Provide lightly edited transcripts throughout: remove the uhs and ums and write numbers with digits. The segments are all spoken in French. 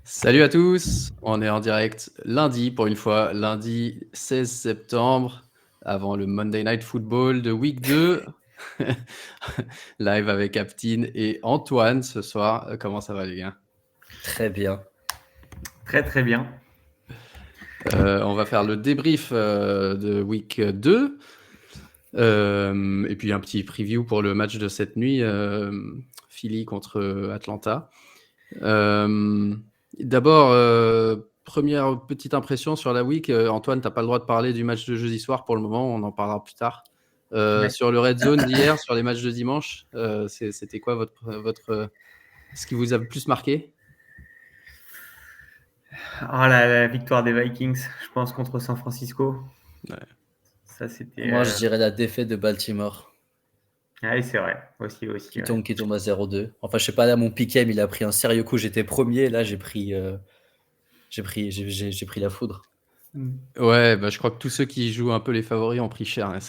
Salut à tous, on est en direct lundi pour une fois, lundi 16 septembre, avant le Monday Night Football de Week 2. Live avec Aptine et Antoine ce soir. Comment ça va les gars? Très bien. Très très bien. On va faire le débrief de Week 2. Et puis un petit preview pour le match de cette nuit, Philly contre Atlanta. D'abord, première petite impression sur la week. Antoine, tu n'as pas le droit de parler du match de jeudi soir pour le moment, on en parlera plus tard. Ouais. Sur le Red Zone d'hier, sur les matchs de dimanche, c'était quoi ce qui vous a le plus marqué? La victoire des Vikings, je pense, contre San Francisco. Ouais. Ça, c'était. Moi, je dirais la défaite de Baltimore, Oui, c'est vrai. Aussi. qui Ouais. tombe à 0-2. Enfin, je sais pas, là, mon piquem, il a pris un sérieux coup. J'étais premier, là, j'ai pris la foudre. Ouais, bah, je crois que tous ceux qui jouent un peu les favoris ont pris cher, hein,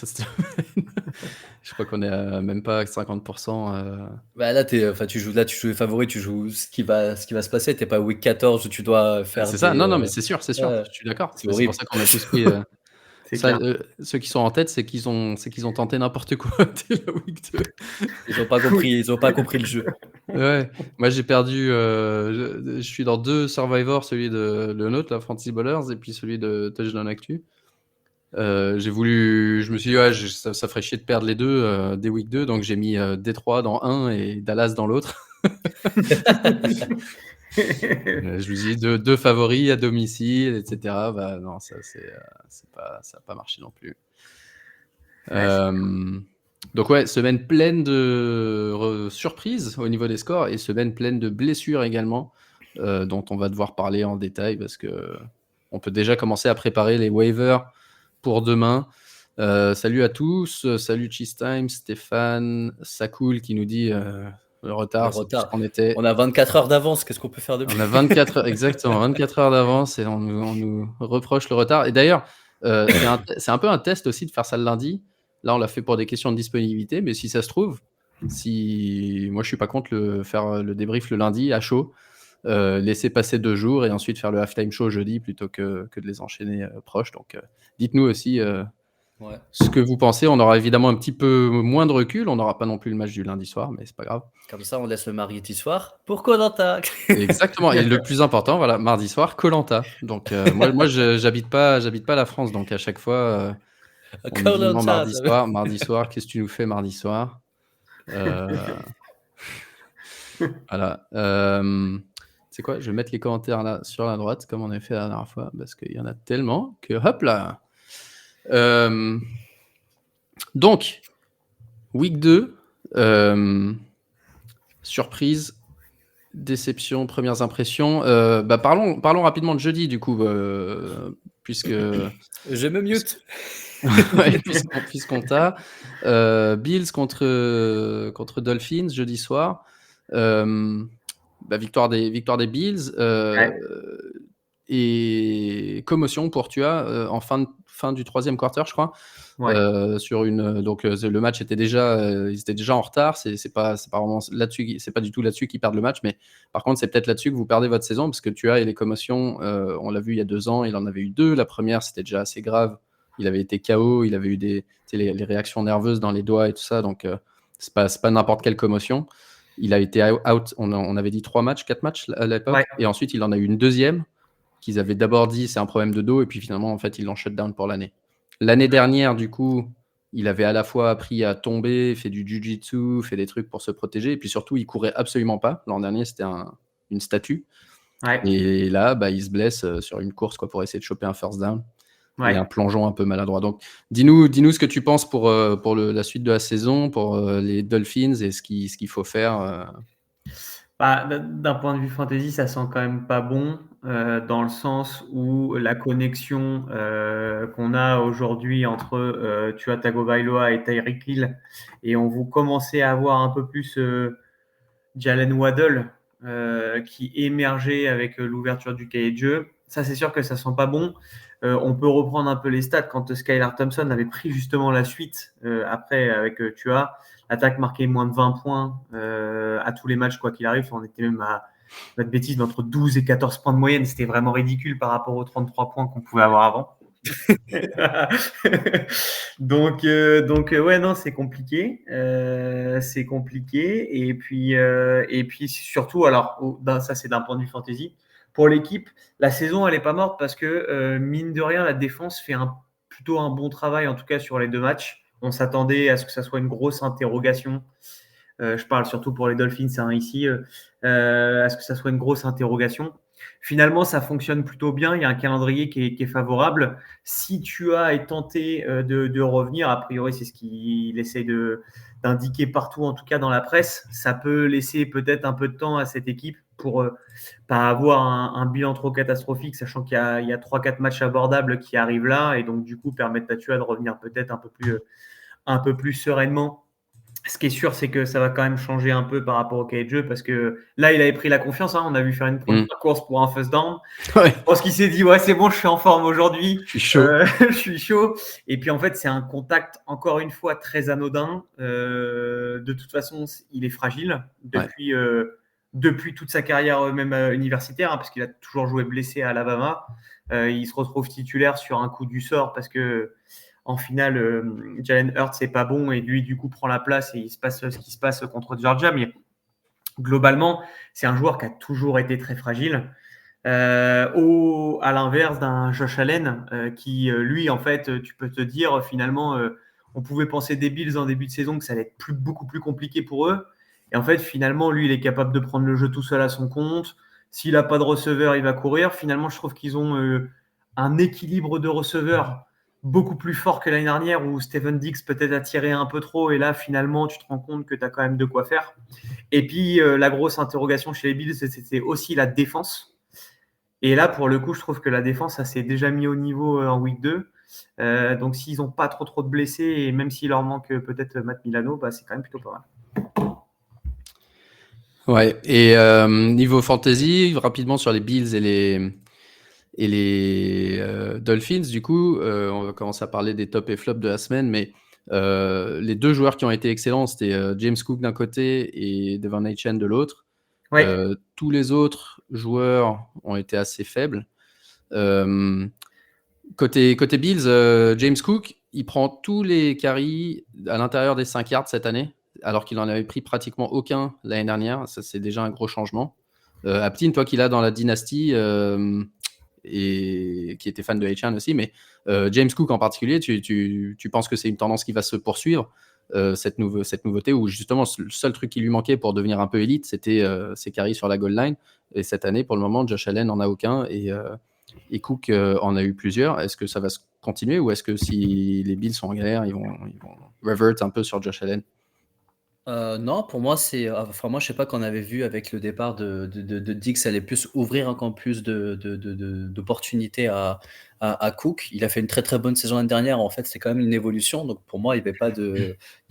je crois qu'on est même pas à 50%. Bah, là, tu joues les favoris, tu joues ce qui va se passer. T'es pas week 14 où tu dois faire C'est ça, des. non, mais c'est sûr, Ouais, je suis d'accord. c'est Mais c'est pour horrible. ça qu'on a tous pris. C'est Ça, clair. ceux qui sont en tête, c'est qu'ils ont tenté n'importe quoi dès la week 2. Ils ont pas compris le jeu. Ouais, moi j'ai perdu, je suis dans 2 Survivor, celui de le nôtre, là, Fantasy Ballers, et puis celui de Touchdown Actu. Je me suis dit: «Ouais, ça ferait chier de perdre les 2 dès week 2», donc j'ai mis Détroit dans un et Dallas dans l'autre. Je me suis dit deux favoris à domicile, et cetera. Bah non, ça a pas marché non plus. Ouais. Donc ouais, semaine pleine de surprises au niveau des scores et semaine pleine de blessures également, dont on va devoir parler en détail parce que on peut déjà commencer à préparer les waivers pour demain. Salut à tous, salut Cheese Time, Stéphane, Sakoul qui nous dit le Le retard, c'est tout ce retard. qu'on était. On a 24 heures d'avance. Qu'est-ce qu'on peut faire de On a plus? 24 heures, exactement, 24 heures d'avance et on nous reproche le retard. Et d'ailleurs, c'est un peu un test aussi de faire ça le lundi. Là, on l'a fait pour des questions de disponibilité, mais si ça se trouve, moi je suis pas contre faire le débrief le lundi à chaud, laisser passer 2 jours et ensuite faire le halftime show jeudi plutôt que de les enchaîner proches. Donc, dites-nous aussi Ouais. ce que vous pensez. On aura évidemment un petit peu moins de recul. On n'aura pas non plus le match du lundi soir, mais c'est pas grave. Comme ça, on laisse le mardi soir pour Koh-Lanta. Exactement. Et le plus important, voilà, mardi soir, Koh-Lanta. Donc moi j'habite pas la France, donc à chaque fois on me dit non, Koh-Lanta. mardi soir, qu'est-ce que tu nous fais mardi soir? Euh, voilà. C'est quoi? Je vais mettre les commentaires là sur la droite comme on a fait la dernière fois parce qu'il y en a tellement que hop là. Donc week 2, surprise, déception, premières impressions. Parlons rapidement de jeudi du coup, puisque Je me mute. ouais, puisqu'on t'a. Bills contre Dolphins jeudi soir. Victoire des Bills, Ouais. et commotion pour Tua en fin du troisième quarter, je crois. Ouais. Le match était déjà, ils étaient déjà en retard. C'est pas vraiment là-dessus, c'est pas du tout là-dessus qu'ils perdent le match, mais par contre, c'est peut-être là-dessus que vous perdez votre saison parce que Tua et les commotions, on l'a vu il y a 2 ans, il en avait eu 2. La première, c'était déjà assez grave. Il avait été KO, il avait eu les réactions nerveuses dans les doigts et tout ça, donc c'est pas n'importe quelle commotion. Il a été out, on avait dit 4 matchs à l'époque, Ouais. et ensuite il en a eu une deuxième qu'ils avaient d'abord dit c'est un problème de dos, et puis finalement en fait ils l'ont shut down pour l'année. L'année dernière, du coup, il avait à la fois appris à tomber, fait du jiu-jitsu, fait des trucs pour se protéger, et puis surtout il courait absolument pas. L'an dernier c'était une statue, Ouais. et là il se blesse sur une course pour essayer de choper un first down. Ouais. Et un plongeon un peu maladroit. Donc, dis-nous ce que tu penses pour la suite de la saison, pour les Dolphins et ce qu'il faut faire. D'un point de vue fantasy, ça sent quand même pas bon, dans le sens où la connexion qu'on a aujourd'hui entre Tua Tagovailoa et Tyreek Hill, et on vous commencez à avoir un peu plus Jalen Waddle qui émergeait avec l'ouverture du cahier de jeu. Ça, c'est sûr que ça sent pas bon. On peut reprendre un peu les stats quand Skylar Thompson avait pris justement la suite après avec Tua. L'attaque marquait moins de 20 points à tous les matchs, quoi qu'il arrive. On était même à pas de bêtises, entre 12 et 14 points de moyenne. C'était vraiment ridicule par rapport aux 33 points qu'on pouvait avoir avant. donc, ouais, non, c'est compliqué. C'est compliqué. Et puis surtout, alors, ça, c'est d'un point de vue fantasy. Pour l'équipe, la saison, elle n'est pas morte parce que, mine de rien, la défense fait plutôt un bon travail, en tout cas sur les 2 matchs. On s'attendait à ce que ça soit une grosse interrogation. Je parle surtout pour les Dolphins ici, à ce que ça soit une grosse interrogation. Finalement, ça fonctionne plutôt bien. Il y a un calendrier qui est favorable. Si tu as tenté de revenir, a priori, c'est ce qu'il essaie d'indiquer partout, en tout cas dans la presse, ça peut laisser peut-être un peu de temps à cette équipe pour pas avoir un bilan trop catastrophique, sachant qu'il y a 3-4 matchs abordables qui arrivent là, et donc du coup permettre à Tua de revenir peut-être un peu plus sereinement. Ce qui est sûr, c'est que ça va quand même changer un peu par rapport au cahier de jeu, parce que là, il avait pris la confiance. On a vu faire une première course pour un first down. Ouais. Je pense qu'il s'est dit, ouais, c'est bon, je suis en forme aujourd'hui. Je suis chaud. Je suis chaud. Et puis, en fait, c'est un contact, encore une fois, très anodin. De toute façon, il est fragile depuis toute sa carrière, même universitaire, parce qu'il a toujours joué blessé à Alabama. Il se retrouve titulaire sur un coup du sort parce que en finale, Jalen Hurts c'est pas bon et lui du coup prend la place et il se passe ce qui se passe contre Georgia. Mais globalement, c'est un joueur qui a toujours été très fragile. À l'inverse d'un Josh Allen qui, lui, en fait, tu peux te dire finalement, on pouvait penser des Bills en début de saison que ça allait être beaucoup plus compliqué pour eux. Et en fait, finalement, lui, il est capable de prendre le jeu tout seul à son compte. S'il n'a pas de receveur, il va courir. Finalement, je trouve qu'ils ont un équilibre de receveurs beaucoup plus fort que l'année dernière où Steven Diggs peut-être a tiré un peu trop et là finalement tu te rends compte que tu as quand même de quoi faire. Et puis la grosse interrogation chez les Bills, c'était aussi la défense. Et là pour le coup je trouve que la défense ça s'est déjà mis au niveau en week 2. Donc s'ils n'ont pas trop de blessés et même s'il leur manque peut-être Matt Milano, c'est quand même plutôt pas mal. Ouais, et niveau fantasy, rapidement sur les Bills et les Dolphins, du coup, on va commencer à parler des top et flops de la semaine, mais les 2 joueurs qui ont été excellents, c'était James Cook d'un côté et Devon Achane de l'autre. Ouais. Tous les autres joueurs ont été assez faibles. Côté Bills, James Cook, il prend tous les carries à l'intérieur des 5 yards cette année, alors qu'il en avait pris pratiquement aucun l'année dernière. Ça, c'est déjà un gros changement. Aptine, toi qui l'as dans la dynastie et qui était fan de H1 aussi, mais James Cook en particulier, tu penses que c'est une tendance qui va se poursuivre, cette nouveauté où justement le seul truc qui lui manquait pour devenir un peu élite, c'était ses carries sur la goal line. Et cette année, pour le moment, Josh Allen n'en a aucun et Cook en a eu plusieurs. Est-ce que ça va se continuer ou est-ce que si les Bills sont en galère, ils vont revert un peu sur Josh Allen? Non, pour moi, moi, je sais pas qu'on avait vu avec le départ de Diggs, ça allait plus ouvrir encore plus d'opportunités à Cook. Il a fait une très très bonne saison l'année dernière. En fait, c'est quand même une évolution. Donc pour moi, il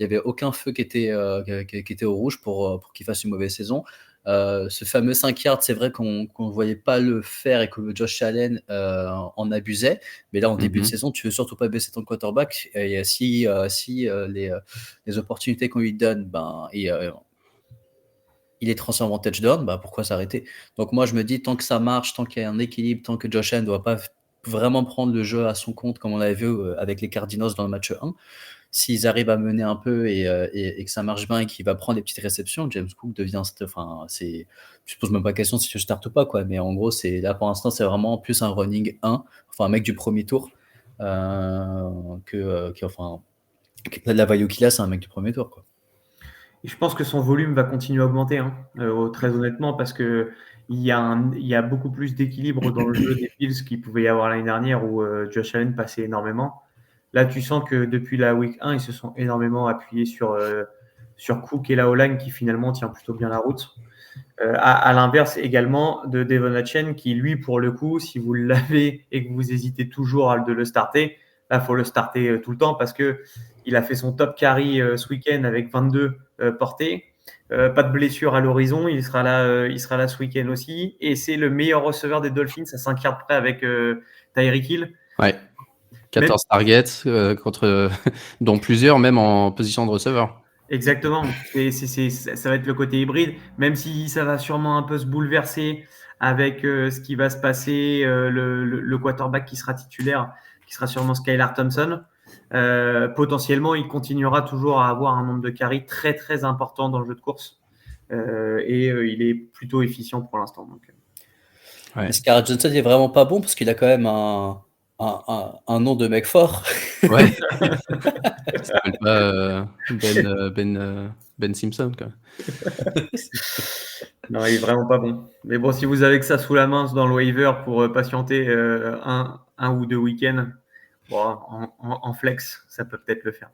y avait aucun feu qui était au rouge pour qu'il fasse une mauvaise saison. Ce fameux 5 yards, c'est vrai qu'on ne voyait pas le faire et que Josh Allen en abusait. Mais là, en début de saison, tu veux surtout pas baisser ton quarterback. Et si les opportunités qu'on lui donne, il est transformé en touchdown, pourquoi s'arrêter? Donc moi, je me dis, tant que ça marche, tant qu'il y a un équilibre, tant que Josh Allen ne doit pas vraiment prendre le jeu à son compte, comme on l'avait vu avec les Cardinals dans le match 1, s'ils arrivent à mener un peu et que ça marche bien et qu'il va prendre des petites réceptions, James Cook devient, je pose même pas question si je starte ou pas, quoi. Mais en gros, là pour l'instant, c'est vraiment plus un running 1, enfin un mec du premier tour, la value qu'il a, c'est un mec du premier tour, quoi. Et je pense que son volume va continuer à augmenter, très honnêtement, parce que il y a beaucoup plus d'équilibre dans le jeu des Bills qu'il pouvait y avoir l'année dernière où Josh Allen passait énormément. Là, tu sens que depuis la week 1, ils se sont énormément appuyés sur Cook et la O-line qui finalement tient plutôt bien la route. À l'inverse également de Devon Achane qui, lui, pour le coup, si vous l'avez et que vous hésitez toujours de le starter, là, il faut le starter tout le temps parce qu'il a fait son top carry ce week-end avec 22 portées. Pas de blessure à l'horizon, il sera là ce week-end aussi. Et c'est le meilleur receveur des Dolphins à 5 yards près avec Tyreek Hill. Ouais. 14 targets dont plusieurs même en position de receveur. Exactement. Ça va être le côté hybride, même si ça va sûrement un peu se bouleverser avec ce qui va se passer, le quarterback qui sera titulaire, qui sera sûrement Skylar Thompson. Potentiellement, il continuera toujours à avoir un nombre de carries très très important dans le jeu de course. Il est plutôt efficient pour l'instant. Donc. Mais Scarlett Johnson il est vraiment pas bon parce qu'il a quand même un nom de mec fort. Ouais. Il s'appelle pas Ben Simpson, quoi. Non, il est vraiment pas bon. Mais bon, si vous avez que ça sous la main dans le waiver pour patienter un ou deux week-ends, bon, en flex, ça peut peut-être le faire.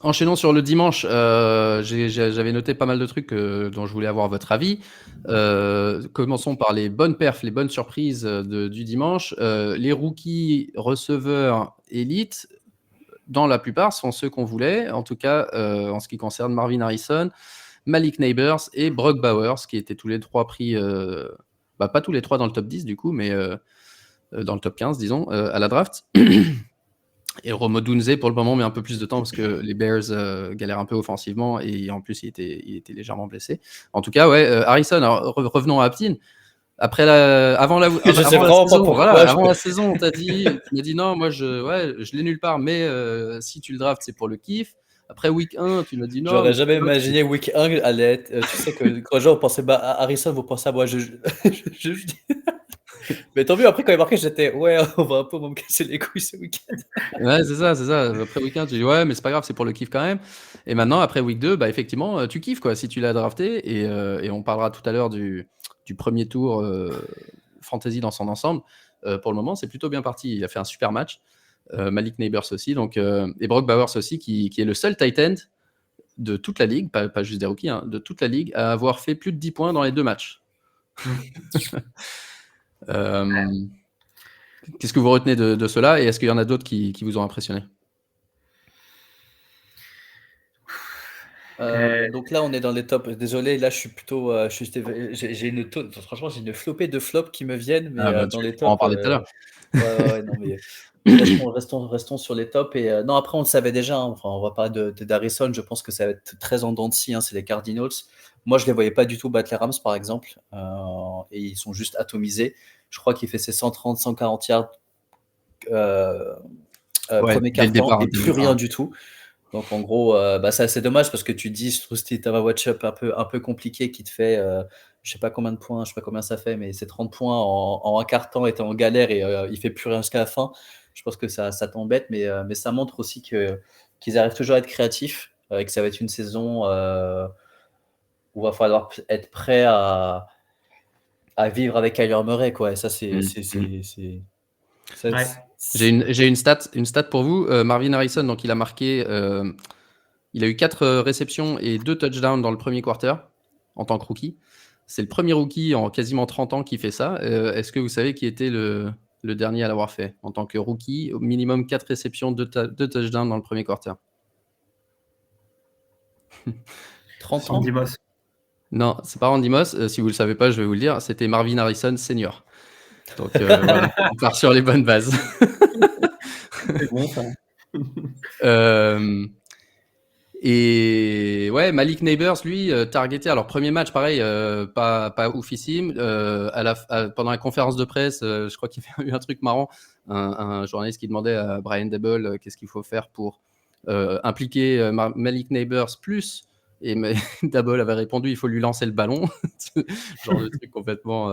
Enchaînons sur le dimanche. J'avais noté pas mal de trucs dont je voulais avoir votre avis. Commençons par les bonnes perfs, les bonnes surprises du dimanche. Les rookies receveurs élites, dans la plupart, sont ceux qu'on voulait. En tout cas, en ce qui concerne Marvin Harrison, Malik Neighbors et Brock Bowers, qui étaient tous les trois pris, pas tous les trois dans le top 10 du coup, mais dans le top 15, disons, à la draft. Et Rome Odunze, pour le moment, met un peu plus de temps parce que les Bears galèrent un peu offensivement et en plus, il était légèrement blessé. En tout cas, ouais, Harrison, alors revenons à Aptin. Avant la saison, on t'a dit, tu m'as dit non, moi je l'ai nulle part, mais si tu le drafts, c'est pour le kiff. Après week 1, tu m'as dit non. J'aurais jamais imaginé week 1 allait être. Tu sais que quand les gens pensaient à Harrison, vous pensez à moi. Mais tant mieux, après quand il est marqué, j'étais ouais, on va un peu me casser les couilles ce week-end. Ouais, c'est ça. Après week 1, tu dis ouais, mais c'est pas grave, c'est pour le kiff quand même. Et maintenant, après week 2, bah effectivement, tu kiffes quoi, si tu l'as drafté. Et on parlera tout à l'heure du premier tour fantasy dans son ensemble. Pour le moment, c'est plutôt bien parti. Il a fait un super match. Malik Neighbors aussi, donc, et Brock Bowers aussi, qui est le seul tight end de toute la ligue, pas juste des rookies, hein, de toute la ligue, à avoir fait plus de 10 points dans les 2 matchs. Qu'est-ce que vous retenez de cela et est-ce qu'il y en a d'autres qui vous ont impressionné? Donc là, on est dans les tops. Désolé, là, je suis plutôt. J'ai franchement, j'ai une flopée de flops qui me viennent, mais dans les tops. On en parlait tout à l'heure. Ouais, non, mais restons sur les tops. Et non, après, on le savait déjà. Hein, enfin, on va parler d'Harrison. Je pense que ça va être très en dents de scie. Hein, c'est les Cardinals. Moi, je les voyais pas du tout battre les Rams, par exemple. Et ils sont juste atomisés. Je crois qu'il fait ses 130, 140 yards premier quart-temps et plus rien du tout. Donc en gros, c'est assez dommage parce que tu dis, je trouve que tu as un watch-up un peu compliqué qui te fait, je sais pas combien de points, je sais pas combien ça fait, mais c'est 30 points en un quart-temps et t'es en galère et il fait plus rien jusqu'à la fin. Je pense que ça t'embête, mais ça montre aussi qu'ils arrivent toujours à être créatifs et que ça va être une saison où il va falloir être prêt à vivre avec Kyler Murray, quoi. Et ça, Ouais. J'ai une stat pour vous. Marvin Harrison, donc il a marqué, il a eu 4 réceptions et 2 touchdowns dans le premier quarter en tant que rookie. C'est le premier rookie en quasiment 30 ans qui fait ça. Est-ce que vous savez qui était le dernier à l'avoir fait en tant que rookie? Au minimum 4 réceptions, 2 touchdowns dans le premier quarter. 30 ans? Non, c'est pas Randy Moss. Si vous le savez pas, je vais vous le dire. C'était Marvin Harrison Senior. Donc voilà, on part sur les bonnes bases. C'est bon ça. Et ouais, Malik Neighbors, lui, targeté. Alors premier match, pareil, pas oufissime. Pendant la conférence de presse, je crois qu'il y a eu un truc marrant. Un journaliste qui demandait à Brian Daboll qu'est-ce qu'il faut faire pour impliquer Malik Neighbors plus. Et Daboll avait répondu il faut lui lancer le ballon. Genre de truc complètement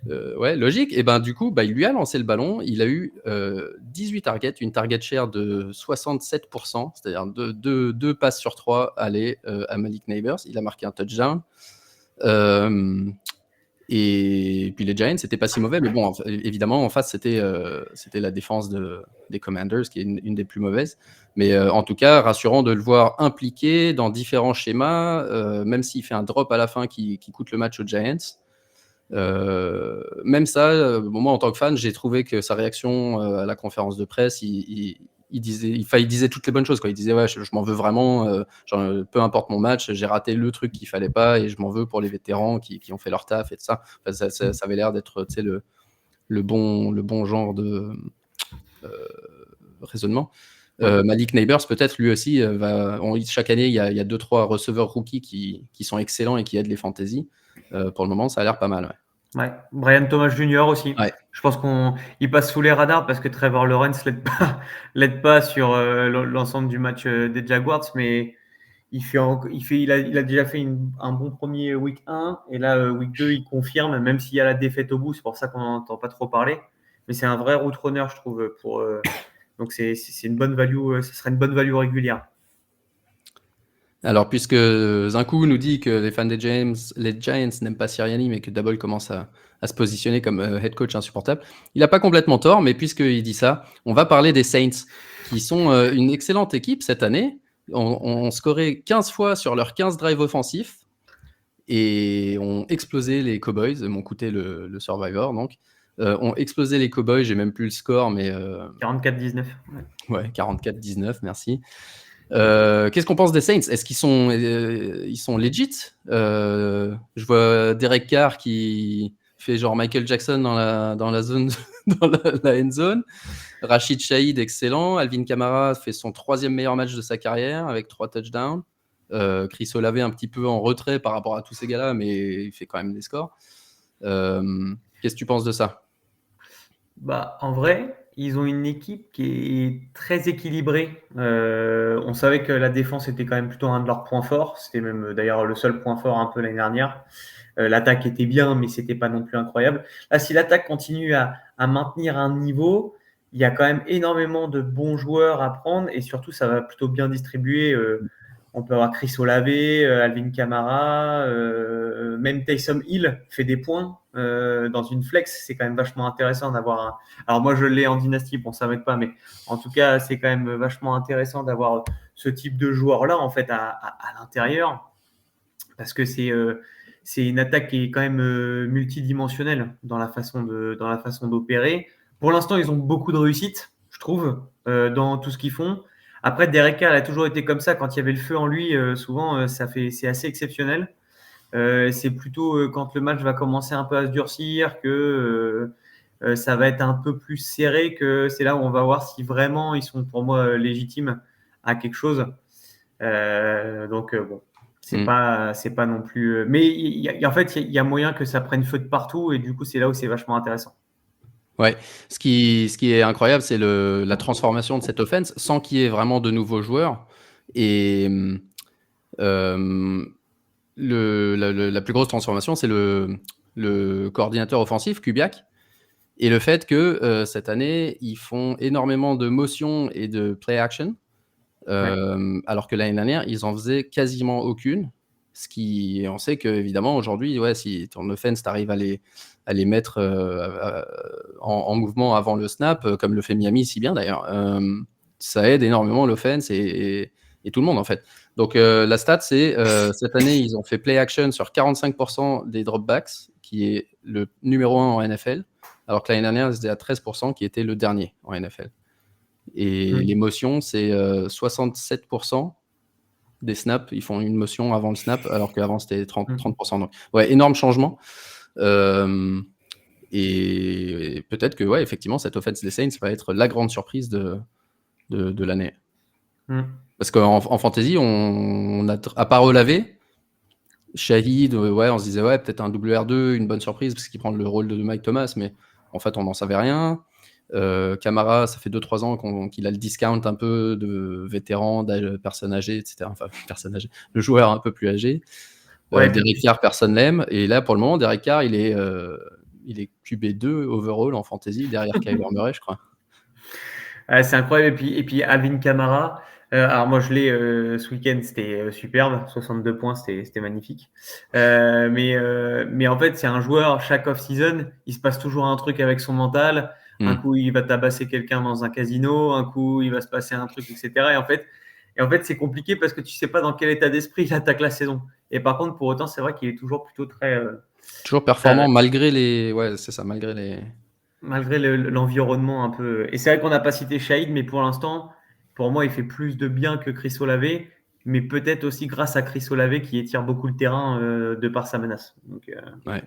logique. Et ben du coup, il lui a lancé le ballon. Il a eu 18 targets, une target share de 67%, c'est-à-dire 2 passes sur 3 allaient à Malik Neighbors. Il a marqué un touchdown. Et puis les Giants, c'était pas si mauvais, mais bon, évidemment, en face, c'était la défense des Commanders, qui est une des plus mauvaises. Mais en tout cas, rassurant de le voir impliqué dans différents schémas, même s'il fait un drop à la fin qui coûte le match aux Giants. Même ça, moi en tant que fan, j'ai trouvé que sa réaction à la conférence de presse, il disait toutes les bonnes choses, quoi. Il disait ouais, je m'en veux vraiment, peu importe mon match, j'ai raté le truc qu'il fallait pas et je m'en veux pour les vétérans qui ont fait leur taf et tout ça. Enfin, ça avait l'air d'être le bon genre de raisonnement. Malik Neighbors, peut-être lui aussi, chaque année, il y a 2-3 receveurs rookies qui sont excellents et qui aident les fantasy. Pour le moment, ça a l'air pas mal. Ouais. Brian Thomas Jr. aussi. Ouais. Je pense qu'il passe sous les radars parce que Trevor Lawrence l'aide pas sur l'ensemble du match des Jaguars, mais il a déjà fait un bon premier week 1 et là, week 2, il confirme, même s'il y a la défaite au bout, c'est pour ça qu'on n'entend pas trop parler. Mais c'est un vrai route runner, je trouve. Donc, c'est une bonne value, ce serait une bonne value régulière. Alors, puisque Zinkou nous dit que les fans des Giants n'aiment pas Sirianni, mais que Dabble commence à se positionner comme head coach insupportable, il n'a pas complètement tort, mais puisqu'il dit ça, on va parler des Saints, qui sont une excellente équipe cette année. On scorait 15 fois sur leurs 15 drives offensifs et ont explosé les Cowboys, m'ont coûté le Survivor, donc. Ont explosé les Cowboys, j'ai même plus le score, mais... 44-19. Ouais, 44-19, merci. Qu'est-ce qu'on pense des Saints? Est-ce qu'ils sont, ils sont legit? Je vois Derek Carr qui fait genre Michael Jackson dans la zone, dans la end zone. Rachid Shaheed, excellent. Alvin Kamara fait son 3e meilleur match de sa carrière avec 3 touchdowns. Chris Olave un petit peu en retrait par rapport à tous ces gars-là, mais il fait quand même des scores. Qu'est-ce que tu penses de ça? En vrai, ils ont une équipe qui est très équilibrée. On savait que la défense était quand même plutôt un de leurs points forts. C'était même d'ailleurs le seul point fort un peu l'année dernière. L'attaque était bien, mais c'était pas non plus incroyable. Là, si l'attaque continue à maintenir un niveau, il y a quand même énormément de bons joueurs à prendre et surtout, ça va plutôt bien distribuer. On peut avoir Chris Olave, Alvin Kamara, même Taysom Hill fait des points dans une flex. C'est quand même vachement intéressant d'avoir Alors moi, je l'ai en dynastie, bon, ça m'aide pas, mais en tout cas, c'est quand même vachement intéressant d'avoir ce type de joueur-là en fait à l'intérieur parce que c'est une attaque qui est quand même multidimensionnelle dans la façon d'opérer. Pour l'instant, ils ont beaucoup de réussite, je trouve, dans tout ce qu'ils font. Après, Derek Carr a toujours été comme ça. Quand il y avait le feu en lui, souvent, c'est assez exceptionnel. C'est plutôt quand le match va commencer un peu à se durcir que ça va être un peu plus serré, que c'est là où on va voir si vraiment ils sont pour moi légitimes à quelque chose. Donc bon, c'est pas non plus. Mais en fait, il y a moyen que ça prenne feu de partout et du coup, c'est là où c'est vachement intéressant. Ouais, ce qui est incroyable, c'est la transformation de cette offense sans qu'il y ait vraiment de nouveaux joueurs. Et la plus grosse transformation, c'est le coordinateur offensif, Kubiak, et le fait que cette année, ils font énormément de motion et de play action, alors que l'année dernière, ils en faisaient quasiment aucune. On sait qu'évidemment, aujourd'hui, si ton offense, tu arrives à les mettre en mouvement avant le snap, comme le fait Miami si bien d'ailleurs, ça aide énormément l'offense et tout le monde en fait. Donc la stat, c'est cette année, ils ont fait play action sur 45% des dropbacks, qui est le numéro 1 en NFL, alors que l'année dernière, c'était à 13%, qui était le dernier en NFL. Et les motions, c'est 67% des snaps, ils font une motion avant le snap, alors qu'avant c'était 30%. Donc, énorme changement. Et peut-être que, effectivement, cette offense des Saints va être la grande surprise de l'année. Parce qu'en fantasy, on a, à part Olave, Shaheed, on se disait, peut-être un WR2, une bonne surprise, parce qu'il prend le rôle de Mike Thomas, mais en fait, on n'en savait rien. Kamara, ça fait 2-3 ans qu'il a le discount un peu de vétéran, personne âgée, etc. Enfin, personne âgée, le joueur un peu plus âgé. Derek Carr, personne l'aime. Et là, pour le moment, Derek Carr, il est QB2 overall en fantasy, derrière Kyler Murray, je crois. C'est incroyable. Et puis Alvin Kamara, alors moi je l'ai ce week-end, c'était superbe, 62 points, c'était magnifique. Mais en fait, c'est un joueur, chaque off-season, il se passe toujours un truc avec son mental. Un coup, il va tabasser quelqu'un dans un casino, un coup, il va se passer un truc, etc. Et en fait, c'est compliqué parce que tu sais pas dans quel état d'esprit il attaque la saison. Et par contre, pour autant, c'est vrai qu'il est toujours plutôt très... toujours performant malgré les... Ouais, c'est ça, malgré les... Malgré l'environnement un peu. Et c'est vrai qu'on n'a pas cité Shaheed, mais pour l'instant, pour moi, il fait plus de bien que Chris Olave, mais peut-être aussi grâce à Chris Olave qui étire beaucoup le terrain de par sa menace. Donc, ouais.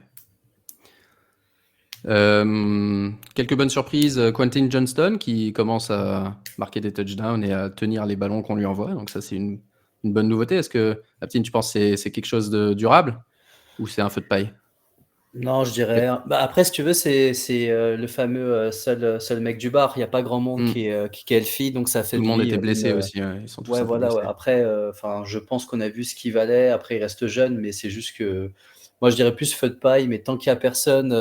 Quelques bonnes surprises. Quentin Johnston qui commence à marquer des touchdowns et à tenir les ballons qu'on lui envoie. Donc ça, c'est une bonne nouveauté. Est-ce que, Aptine, tu penses que c'est quelque chose de durable ou c'est un feu de paille? Non, je dirais. Bah après, si tu veux, c'est le fameux seul mec du bar. Il n'y a pas grand monde qui est healthy, donc ça fait Tout de le monde lui était blessé une. aussi. Ils sont tous Ouais, un peu voilà. Ouais. blessés. Après, je pense qu'on a vu ce qu'il valait. Après, il reste jeune, mais c'est juste que. Moi, je dirais plus feu de paille, mais tant qu'il n'y a personne,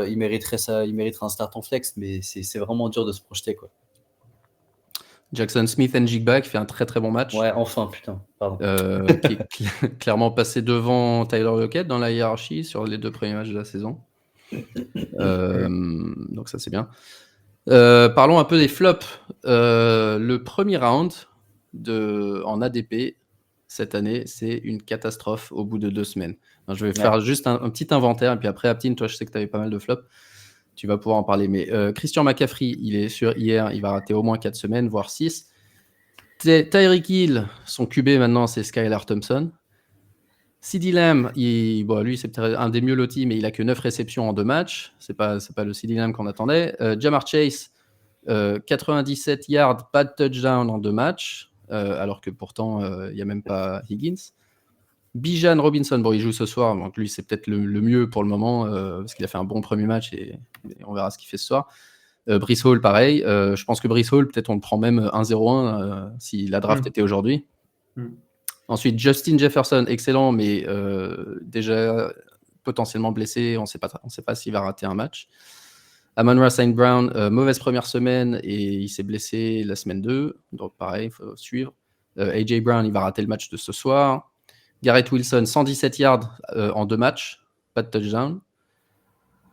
il mériterait ça. Il mériterait un start en flex, mais c'est vraiment dur de se projeter, quoi. Jackson Smith-Njigba qui fait un très très bon match. Ouais, enfin, putain, pardon. Qui est clairement passé devant Tyler Lockett dans la hiérarchie sur les 2 premiers matchs de la saison. Donc ça, c'est bien. Parlons un peu des flops. Le premier round en ADP cette année, c'est une catastrophe au bout de 2 semaines. Alors, je vais faire juste un petit inventaire, et puis après, Aptine, toi, je sais que tu avais pas mal de flops. Tu vas pouvoir en parler. Mais Christian McCaffrey, il est sur hier, il va rater au moins 4 semaines, voire 6. Tyreek Hill, son QB maintenant, c'est Skylar Thompson. CeeDee Lamb, lui, c'est peut-être un des mieux lotis, mais il a que 9 réceptions en 2 matchs. C'est pas le CeeDee Lamb qu'on attendait. Ja'Marr Chase, 97 yards, pas de touchdown en 2 matchs, alors que pourtant, il n'y a même pas Higgins. Bijan Robinson, il joue ce soir, donc lui, c'est peut-être le mieux pour le moment, parce qu'il a fait un bon premier match, et on verra ce qu'il fait ce soir. Breece Hall, pareil. Je pense que Breece Hall, peut-être on le prend même 1-0-1 si la draft était aujourd'hui. Ensuite, Justin Jefferson, excellent, mais déjà potentiellement blessé. On ne sait pas s'il va rater un match. Amon-Ra St. Brown, mauvaise première semaine et il s'est blessé la semaine 2. Donc pareil, il faut suivre. AJ Brown, il va rater le match de ce soir. Garrett Wilson, 117 yards en 2 matchs, pas de touchdown.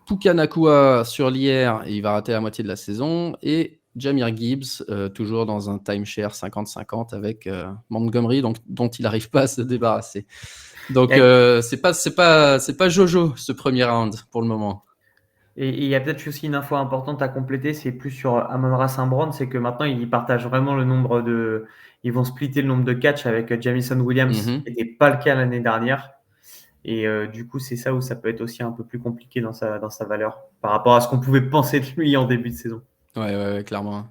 Puka Nacua sur l'hier, il va rater la moitié de la saison. Et Jahmyr Gibbs, toujours dans un timeshare 50-50 avec Montgomery, dont il n'arrive pas à se débarrasser. Donc c'est pas Jojo ce premier round pour le moment. Et il y a peut-être aussi une info importante à compléter, c'est plus sur Amon-Ra St. Brown, c'est que maintenant ils partagent vraiment le nombre de. Ils vont splitter le nombre de catchs avec Jameson Williams, qui n'était pas le cas l'année dernière. Et du coup, c'est ça où ça peut être aussi un peu plus compliqué dans sa valeur par rapport à ce qu'on pouvait penser de lui en début de saison. Ouais, clairement.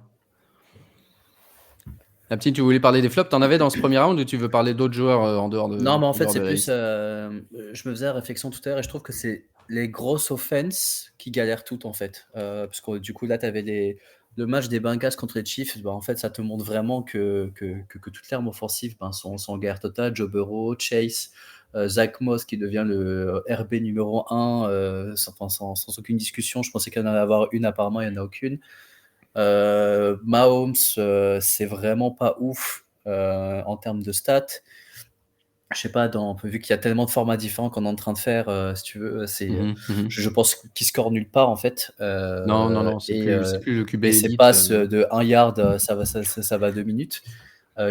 La petite, tu voulais parler des flops, t'en avais dans ce premier round ou tu veux parler d'autres joueurs en dehors de. Non, mais en fait, c'est plus. Je me faisais la réflexion tout à l'heure et je trouve que c'est les grosses offenses qui galèrent toutes en fait. Parce que du coup, là, tu avais le match des Bengals contre les Chiefs. En fait, ça te montre vraiment que toute l'arme offensive sont en guerre totale. Joe Burrow, Chase, Zach Moss qui devient le RB numéro 1 sans aucune discussion. Je pensais qu'il y en allait avoir une, apparemment, il n'y en a aucune. Mahomes, c'est vraiment pas ouf en termes de stats. Je sais pas, vu qu'il y a tellement de formats différents qu'on est en train de faire, si tu veux, je pense qu'il score nulle part en fait. Non, c'est plus le QB et élite. ses passes de 1 yard, ça va à 2 minutes.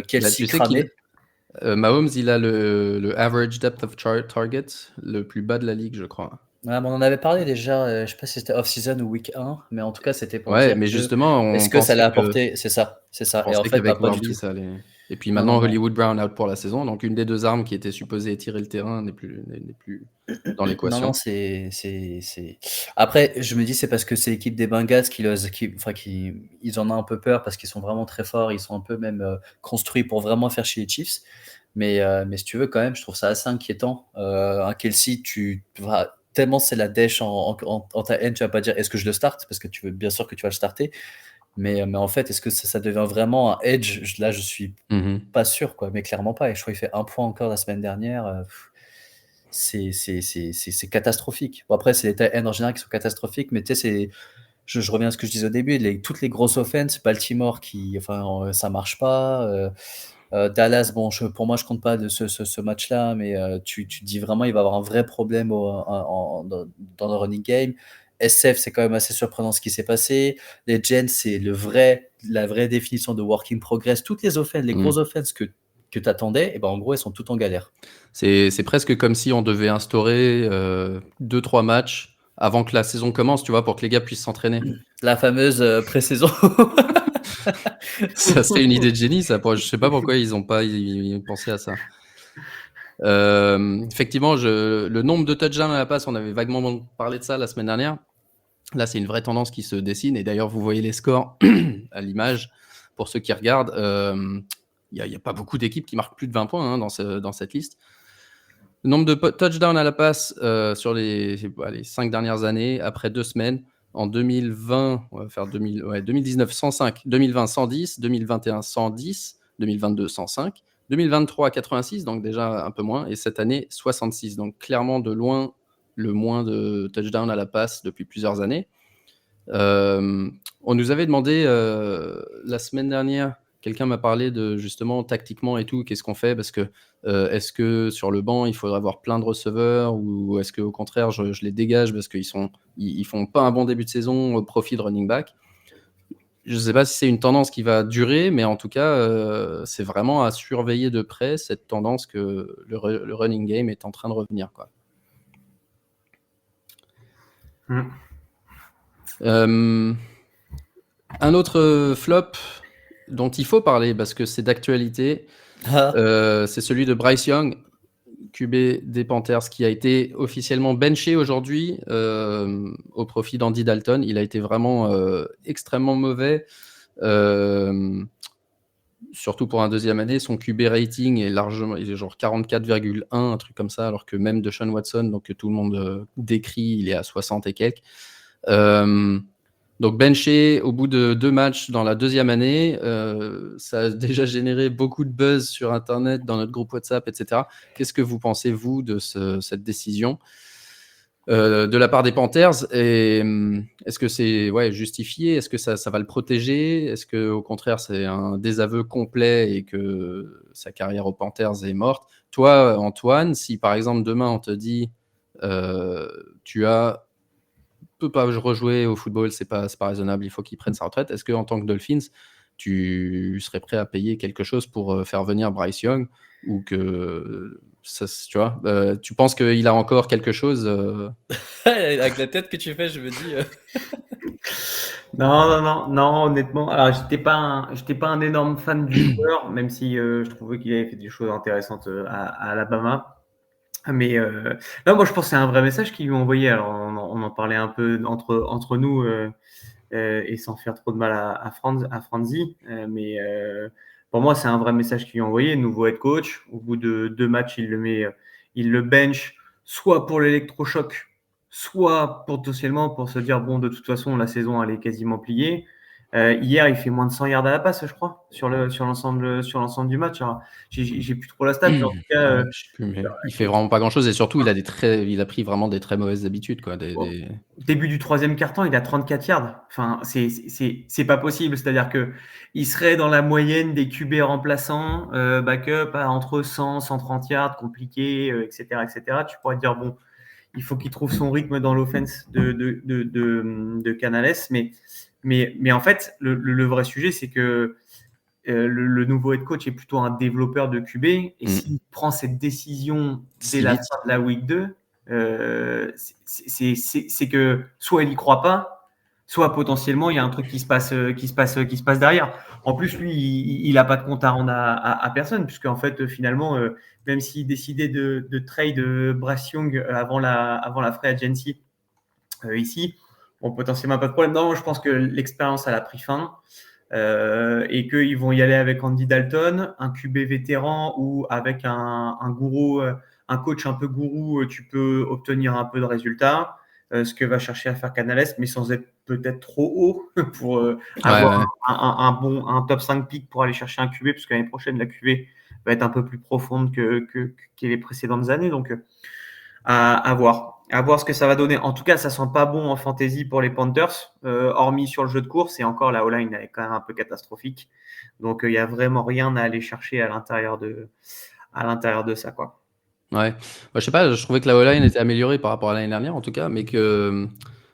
Kelsey cramé. Mahomes, il a le average depth of target le plus bas de la ligue, je crois. Ouais, on en avait parlé déjà, je sais pas si c'était off-season ou week 1, mais en tout cas, c'était pour Ouais, dire mais justement, est-ce que ça allait apporter. C'est ça. On Et en pensait fait, qu'avec pas du Warby, tout. ça allait. Et puis maintenant, Hollywood Brown out pour la saison. Donc, une des 2 armes qui était supposée étirer le terrain n'est plus dans l'équation. Non, c'est. Après, je me dis, c'est parce que c'est l'équipe des Bengals ils en ont un peu peur parce qu'ils sont vraiment très forts. Ils sont un peu même construits pour vraiment faire chez les Chiefs. Mais si tu veux, quand même, je trouve ça assez inquiétant. Un Kelsey, tellement c'est la dèche en ta haine, tu vas pas dire est-ce que je le starte parce que bien sûr que tu vas le starter. Mais en fait, est-ce que ça devient vraiment un edge? Là, je suis pas sûr, quoi, mais clairement pas. Et je crois qu'il fait 1 point encore la semaine dernière. C'est catastrophique. Bon, après, c'est les tight ends en général qui sont catastrophiques, mais tu sais, je reviens à ce que je disais au début, toutes les grosses offenses, Baltimore ça marche pas. Dallas, pour moi, je compte pas de ce match-là, mais tu te dis vraiment, il va avoir un vrai problème dans le running game. SF, c'est quand même assez surprenant ce qui s'est passé. Les Jets, c'est la vraie définition de work in progress. Toutes les offenses, les grosses offenses que tu attendais, en gros, elles sont toutes en galère. C'est presque comme si on devait instaurer 2-3 matchs avant que la saison commence, tu vois, pour que les gars puissent s'entraîner. La fameuse pré-saison. Ça serait une idée de génie, ça. Je sais pas pourquoi ils ont pas pensé à ça. Effectivement, le nombre de touchdowns à la passe, on avait vaguement parlé de ça la semaine dernière. Là, c'est une vraie tendance qui se dessine. Et d'ailleurs, vous voyez les scores à l'image. Pour ceux qui regardent, il n'y a pas beaucoup d'équipes qui marquent plus de 20 points dans cette liste. Le nombre de touchdowns à la passe sur les 5 dernières années, après 2 semaines. En 2020, on va faire 2019, 105. 2020, 110. 2021, 110. 2022, 105. 2023, 86, donc déjà un peu moins. Et cette année, 66. Donc clairement, de loin, le moins de touchdowns à la passe depuis plusieurs années. On nous avait demandé la semaine dernière, quelqu'un m'a parlé de justement tactiquement et tout, qu'est-ce qu'on fait parce que est-ce que sur le banc il faudrait avoir plein de receveurs ou est-ce qu'au contraire je les dégage parce qu'ils font pas un bon début de saison au profit de running back. Je sais pas si c'est une tendance qui va durer, mais en tout cas c'est vraiment à surveiller de près cette tendance que le running game est en train de revenir, quoi. Un autre flop dont il faut parler parce que c'est d'actualité, c'est celui de Bryce Young, QB des Panthers, qui a été officiellement benché aujourd'hui au profit d'Andy Dalton. Il a été vraiment extrêmement mauvais, surtout pour un deuxième année. Son QB rating est largement, il est genre 44,1, un truc comme ça, alors que même Deshaun Watson, donc que tout le monde décrit, il est à 60 et quelques. Donc benché au bout de 2 matchs dans la deuxième année, ça a déjà généré beaucoup de buzz sur Internet, dans notre groupe WhatsApp, etc. Qu'est-ce que vous pensez, vous, de cette décision de la part des Panthers? Et est-ce que c'est justifié? Est-ce que ça va le protéger? Est-ce qu'au contraire, c'est un désaveu complet et que sa carrière aux Panthers est morte? Toi, Antoine, si par exemple demain on te dit tu peux pas rejouer au football, c'est pas raisonnable, il faut qu'il prenne sa retraite. Est-ce que en tant que Dolphins, tu serais prêt à payer quelque chose pour faire venir Bryce Young ou que ça, tu vois, tu penses qu'il a encore quelque chose Avec la tête que tu fais, je me dis. Non, honnêtement. Alors, j'étais pas un énorme fan du joueur, même si je trouvais qu'il avait fait des choses intéressantes à Alabama. Mais non, moi je pense que c'est un vrai message qu'ils lui ont envoyé. Alors on en parlait un peu entre nous et sans faire trop de mal à Franzi. Mais pour moi c'est un vrai message qu'ils lui ont envoyé. Nouveau head coach. Au bout de 2 matchs, il le bench, soit pour l'électrochoc, soit potentiellement pour se dire bon, de toute façon la saison elle est quasiment pliée. Hier, il fait moins de 100 yards à la passe, je crois, sur l'ensemble du match. Alors, j'ai plus trop la stat, mais en tout cas, je sais plus, mais il fait vraiment pas grand-chose et surtout il a pris vraiment des très mauvaises habitudes, quoi. Début du 3e quart-temps, il a 34 yards. Enfin, c'est pas possible. C'est-à-dire que il serait dans la moyenne des QB remplaçants, backup à entre 100, 130 yards, compliqué, etc., etc. Tu pourrais te dire bon, il faut qu'il trouve son rythme dans l'offense de Canales, mais en fait, le vrai sujet, c'est que le nouveau head coach est plutôt un développeur de QB. Et s'il prend cette décision dès la fin de la week 2, c'est que soit il n'y croit pas, soit potentiellement il y a un truc qui se passe derrière. En plus, lui, il n'a pas de compte à rendre à personne, puisque en fait, finalement, même s'il décidait de trade Bryce Young avant la free agency ici, bon, potentiellement pas de problème. Non, je pense que l'expérience elle a pris fin et qu'ils vont y aller avec Andy Dalton, un QB vétéran ou avec un gourou, un coach un peu gourou, tu peux obtenir un peu de résultats. Ce que va chercher à faire Canales, mais sans être peut-être trop haut pour avoir un top 5 pick pour aller chercher un QB, parce que l'année prochaine, la QB va être un peu plus profonde que les précédentes années. Donc, à voir ce que ça va donner. En tout cas, ça sent pas bon en fantasy pour les Panthers, hormis sur le jeu de course. Et encore, la O-line est quand même un peu catastrophique. Donc, il y a vraiment rien à aller chercher à l'intérieur de ça, quoi. Ouais. Je sais pas, je trouvais que la O-line était améliorée par rapport à l'année dernière, en tout cas, mais que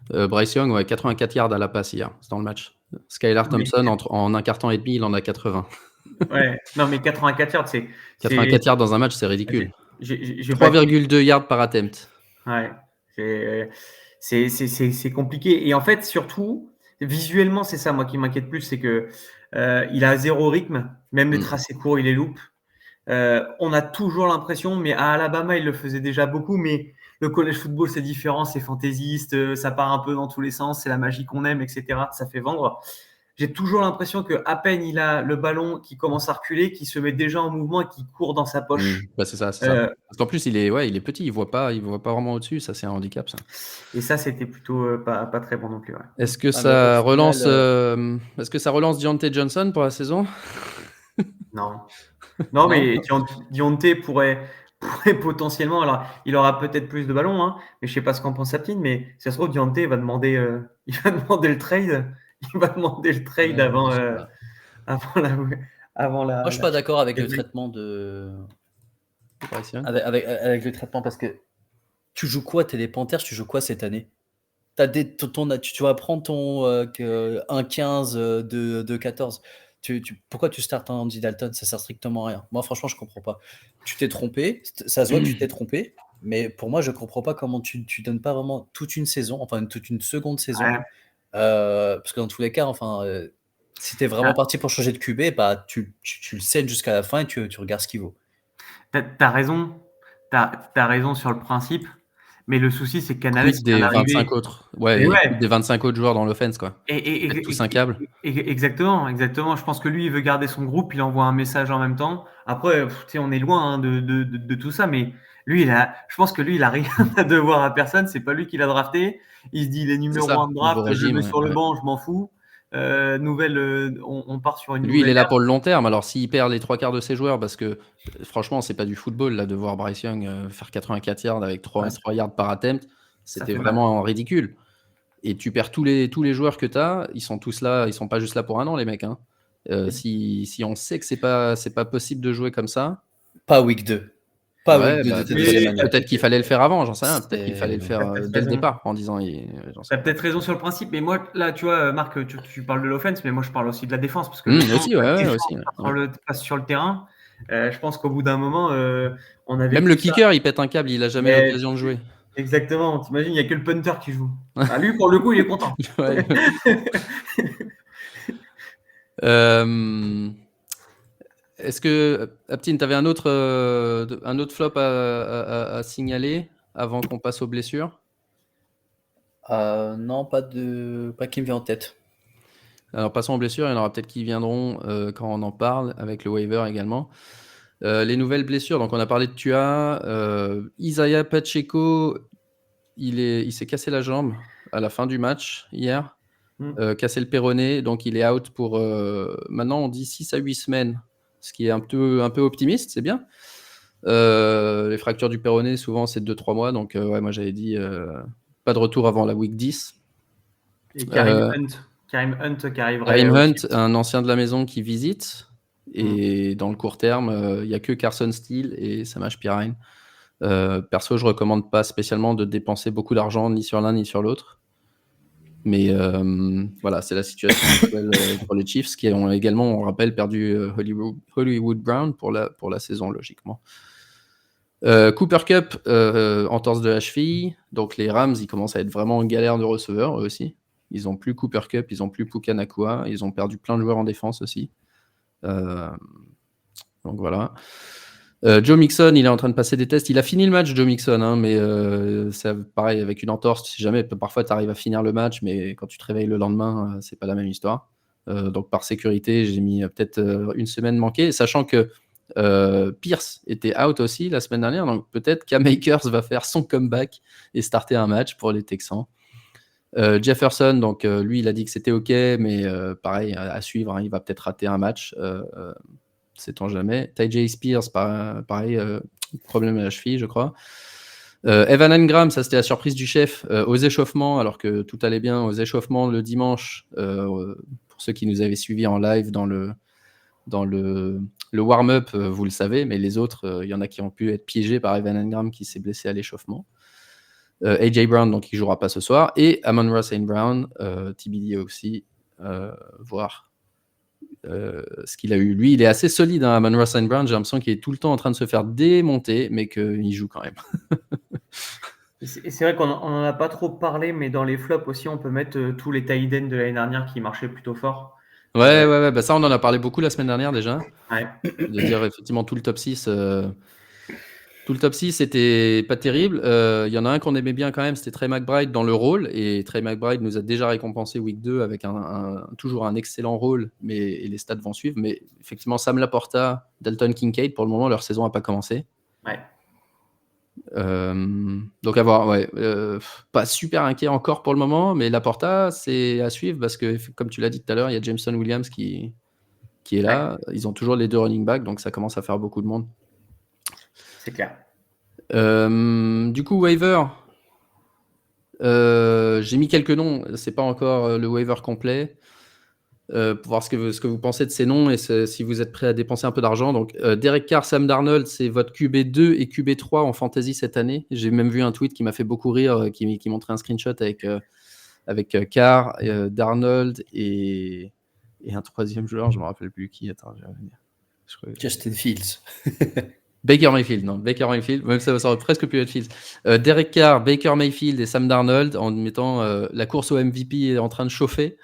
Bryce Young, 84 yards à la passe hier, c'est dans le match. Skylar Thompson, en un quart-temps et demi, il en a 80. Ouais, non, mais 84 yards, 84 yards dans un match, c'est ridicule. J'ai 3,2 yards par attempt. Ouais, c'est compliqué. Et en fait, surtout, visuellement, c'est ça, moi, qui m'inquiète plus, c'est que il a 0 rythme, même les tracés courts, il les loupe. On a toujours l'impression, mais à Alabama, il le faisait déjà beaucoup, mais le college football, c'est différent, c'est fantaisiste, ça part un peu dans tous les sens, c'est la magie qu'on aime, etc. Ça fait vendre. J'ai toujours l'impression qu'à peine il a le ballon qui commence à reculer, qu'il se met déjà en mouvement et qu'il court dans sa poche. C'est ça. Parce qu'en plus, il est petit, il voit pas vraiment au-dessus. Ça, c'est un handicap, ça. Et ça, c'était plutôt pas très bon non plus. Ouais. Est-ce que ça relance Deontay Johnson pour la saison? Non, Non. mais Deontay pourrait potentiellement. Alors, il aura peut-être plus de ballons, hein, mais je sais pas ce qu'en pense Sapine, mais si ça se trouve, Deontay va demander, il va demander le trade. Il va demander le trade avant la. Moi, je suis pas d'accord avec le traitement de. Avec le traitement, parce que tu joues quoi? T'es les Panthers, tu joues quoi cette année? Tu vas prendre ton 1-15 de 14. Pourquoi tu startes un Andy Dalton? Ça sert strictement à rien. Moi, franchement, je comprends pas. Tu t'es trompé, ça se voit que tu t'es trompé, mais pour moi, je comprends pas comment tu donnes pas vraiment toute une saison, enfin toute une seconde saison. Ouais. Parce que dans tous les cas, si t'es vraiment parti pour changer de QB, bah, tu le scènes jusqu'à la fin et tu regardes ce qu'il vaut. T'as raison sur le principe, mais le souci, c'est que Canales des 25 autres. Des 25 autres joueurs dans l'offense, quoi. Et tous un câble. Exactement. Je pense que lui, il veut garder son groupe, il envoie un message en même temps. Après, on est loin de tout ça, mais lui, je pense que lui, il a rien à devoir à personne. C'est pas lui qui l'a drafté. Il se dit, il est numéro 1 de draft, je le mets sur le banc, je m'en fous. On part sur une Lui, il est là pour le long terme. Alors, s'il perd les 3/4 de ses joueurs, parce que franchement, c'est pas du football là de voir Bryce Young faire 84 yards avec 3 yards par attempt, c'était vraiment ridicule. Et tu perds tous les joueurs que tu as, ils sont tous là, ils sont pas juste là pour un an, les mecs. Hein. Si on sait que c'est pas possible de jouer comme ça. Pas week 2. Peut-être qu'il fallait le faire avant, j'en sais rien. Peut-être qu'il fallait le faire dès le départ en disant. T'as peut-être raison sur le principe, mais moi, là, tu vois, Marc, tu parles de l'offense, mais moi, je parle aussi de la défense. Parce que passe sur le terrain, je pense qu'au bout d'un moment, on avait. Même le kicker, il pète un câble, il a jamais l'occasion de jouer. Exactement, t'imagines, il n'y a que le punter qui joue. Lui, pour le coup, il est content. Est-ce que, Aptine, tu avais un autre flop à signaler avant qu'on passe aux blessures? Non, pas qui me vient en tête. Alors, passons aux blessures. Il y en aura peut-être qui viendront quand on en parle, avec le waiver également. Les nouvelles blessures, donc on a parlé de Tua. Isaiah Pacheco, il s'est cassé la jambe à la fin du match hier. Cassé le péroné, donc il est out pour maintenant on dit 6 à 8 semaines, ce qui est un peu optimiste, c'est bien. Les fractures du péroné, souvent c'est 2-3 mois, donc moi j'avais dit pas de retour avant la week 10. Et Karim Hunt qui arriverait. Karim Hunt, un ancien de la maison qui visite, et dans le court terme, il n'y a que Carson Steele et Samaje Perine. Perso, je recommande pas spécialement de dépenser beaucoup d'argent ni sur l'un ni sur l'autre. Mais voilà, c'est la situation actuelle pour les Chiefs, qui ont également, on rappelle, perdu Hollywood Brown pour la saison, logiquement. Cooper Kupp, entorse de la cheville. Donc les Rams, ils commencent à être vraiment en galère de receveurs, eux aussi. Ils n'ont plus Cooper Kupp, ils n'ont plus Puka Nacua. Ils ont perdu plein de joueurs en défense aussi. Donc voilà. Joe Mixon, il est en train de passer des tests. Il a fini le match, Joe Mixon, hein, mais c'est pareil avec une entorse. Si jamais, parfois, tu arrives à finir le match, mais quand tu te réveilles le lendemain, c'est pas la même histoire. Donc, par sécurité, j'ai mis peut-être une semaine manquée, sachant que Pierce était out aussi la semaine dernière. Donc, peut-être qu'A-Makers va faire son comeback et starter un match pour les Texans. Jefferson, donc lui, il a dit que c'était OK, mais pareil, à suivre, hein, il va peut-être rater un match. Sait-on jamais. Ty Spears, pareil, problème à la cheville, je crois. Evan Engram, ça c'était la surprise du chef aux échauffements, alors que tout allait bien aux échauffements le dimanche. Pour ceux qui nous avaient suivis en live dans le warm-up, vous le savez, mais les autres, il y en a qui ont pu être piégés par Evan Engram qui s'est blessé à l'échauffement. AJ Brown, donc il jouera pas ce soir, et Amon-Ra St. Brown, TBD aussi, voir ce qu'il a eu. Lui, il est assez solide, hein, Amon-Ra St. Brown. J'ai l'impression qu'il est tout le temps en train de se faire démonter, mais qu'il joue quand même. Et c'est vrai qu'on n'en a pas trop parlé, mais dans les flops aussi, on peut mettre tous les tight ends de l'année dernière qui marchaient plutôt fort. Ouais, bah ça, on en a parlé beaucoup la semaine dernière déjà. Ouais. De dire effectivement tout le top 6. Tout le top 6, c'était pas terrible. Il y en a un qu'on aimait bien quand même, c'était Trey McBride dans le rôle. Et Trey McBride nous a déjà récompensé week 2 avec toujours un excellent rôle, et les stats vont suivre. Mais effectivement, Sam Laporta, Dalton Kincaid, pour le moment, leur saison n'a pas commencé. Ouais. Donc à voir, ouais. Pas super inquiet encore pour le moment, mais Laporta, c'est à suivre parce que, comme tu l'as dit tout à l'heure, il y a Jameson Williams qui est là. Ils ont toujours les 2 running backs, donc ça commence à faire beaucoup de monde. C'est clair. Du coup, waiver. J'ai mis quelques noms, c'est pas encore le waiver complet. Pour voir ce que vous pensez de ces noms et si vous êtes prêt à dépenser un peu d'argent. Donc, Derek Carr, Sam Darnold, c'est votre QB2 et QB3 en fantasy cette année. J'ai même vu un tweet qui m'a fait beaucoup rire, qui montrait un screenshot avec Carr, Darnold et un troisième joueur, je me rappelle plus qui. Attends, je crois... Justin Fields. Baker Mayfield, non, Baker Mayfield, même ça aurait presque pu être Fields. Derek Carr, Baker Mayfield et Sam Darnold, en mettant la course au MVP est en train de chauffer.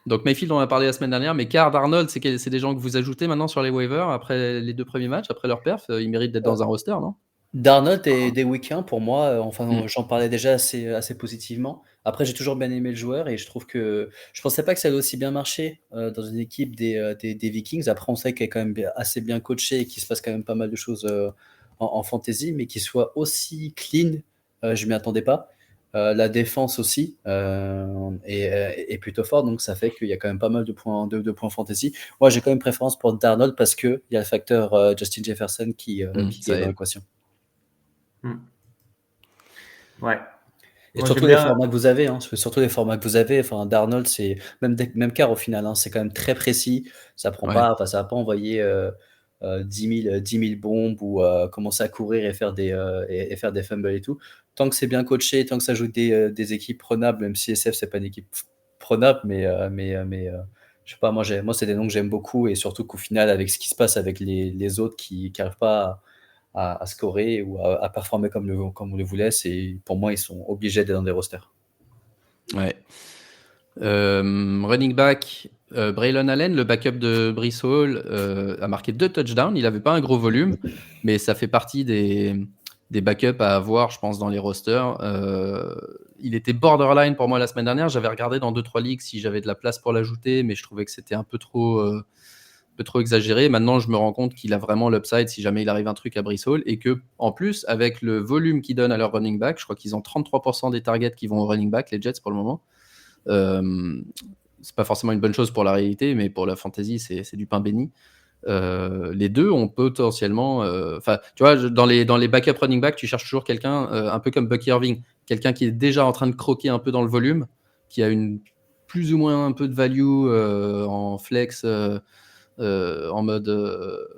Donc Mayfield, on en a parlé la semaine dernière, mais Carr, Darnold, c'est des gens que vous ajoutez maintenant sur les waivers après les 2 premiers matchs, après leur perf, ils méritent d'être dans un roster, non? Darnold est des week-ends pour moi. J'en parlais déjà assez positivement. Après, j'ai toujours bien aimé le joueur et je trouve que je pensais pas que ça allait aussi bien marcher dans une équipe des Vikings. Après, on sait qu'il est quand même assez bien coaché et qu'il se passe quand même pas mal de choses en fantasy, mais qu'il soit aussi clean, je m'y attendais pas. La défense aussi est plutôt forte, donc ça fait qu'il y a quand même pas mal de points fantasy. Moi, j'ai quand même préférence pour Darnold parce que il y a le facteur Justin Jefferson qui est dans l'équation. Ouais. Et Moi, surtout j'aime les bien- formats que vous avez, surtout les formats que vous avez. Enfin, Darnold, c'est même Carr au final, c'est quand même très précis. Ça prend Ouais. pas, enfin, ça va pas envoyer 10 000 bombes ou commencer à courir et faire des fumbles et tout. Tant que c'est bien coaché, tant que ça joue des équipes prenables, même si SF c'est pas une équipe prenable, mais je sais pas, moi c'est des noms que j'aime beaucoup et surtout qu'au final avec ce qui se passe avec les autres qui arrivent pas à scorer ou à performer comme on le voulait, pour moi ils sont obligés d'être dans des rosters. Ouais. Running back, Braylon Allen, le backup de Breece Hall, a marqué 2 touchdowns. Il n'avait pas un gros volume, mais ça fait partie des backups à avoir, je pense, dans les rosters. Il était borderline pour moi la semaine dernière. J'avais regardé dans 2-3 ligues si j'avais de la place pour l'ajouter, mais je trouvais que c'était un peu trop exagéré. Maintenant, je me rends compte qu'il a vraiment l'upside si jamais il arrive un truc à Breece Hall et que, en plus, avec le volume qu'ils donnent à leur running back, je crois qu'ils ont 33% des targets qui vont au running back, les Jets pour le moment. C'est pas forcément une bonne chose pour la réalité, mais pour la fantasy, c'est du pain béni. Les deux ont potentiellement, tu vois, dans les backup running back, tu cherches toujours quelqu'un un peu comme Bucky Irving, quelqu'un qui est déjà en train de croquer un peu dans le volume, qui a plus ou moins un peu de value en flex, en mode,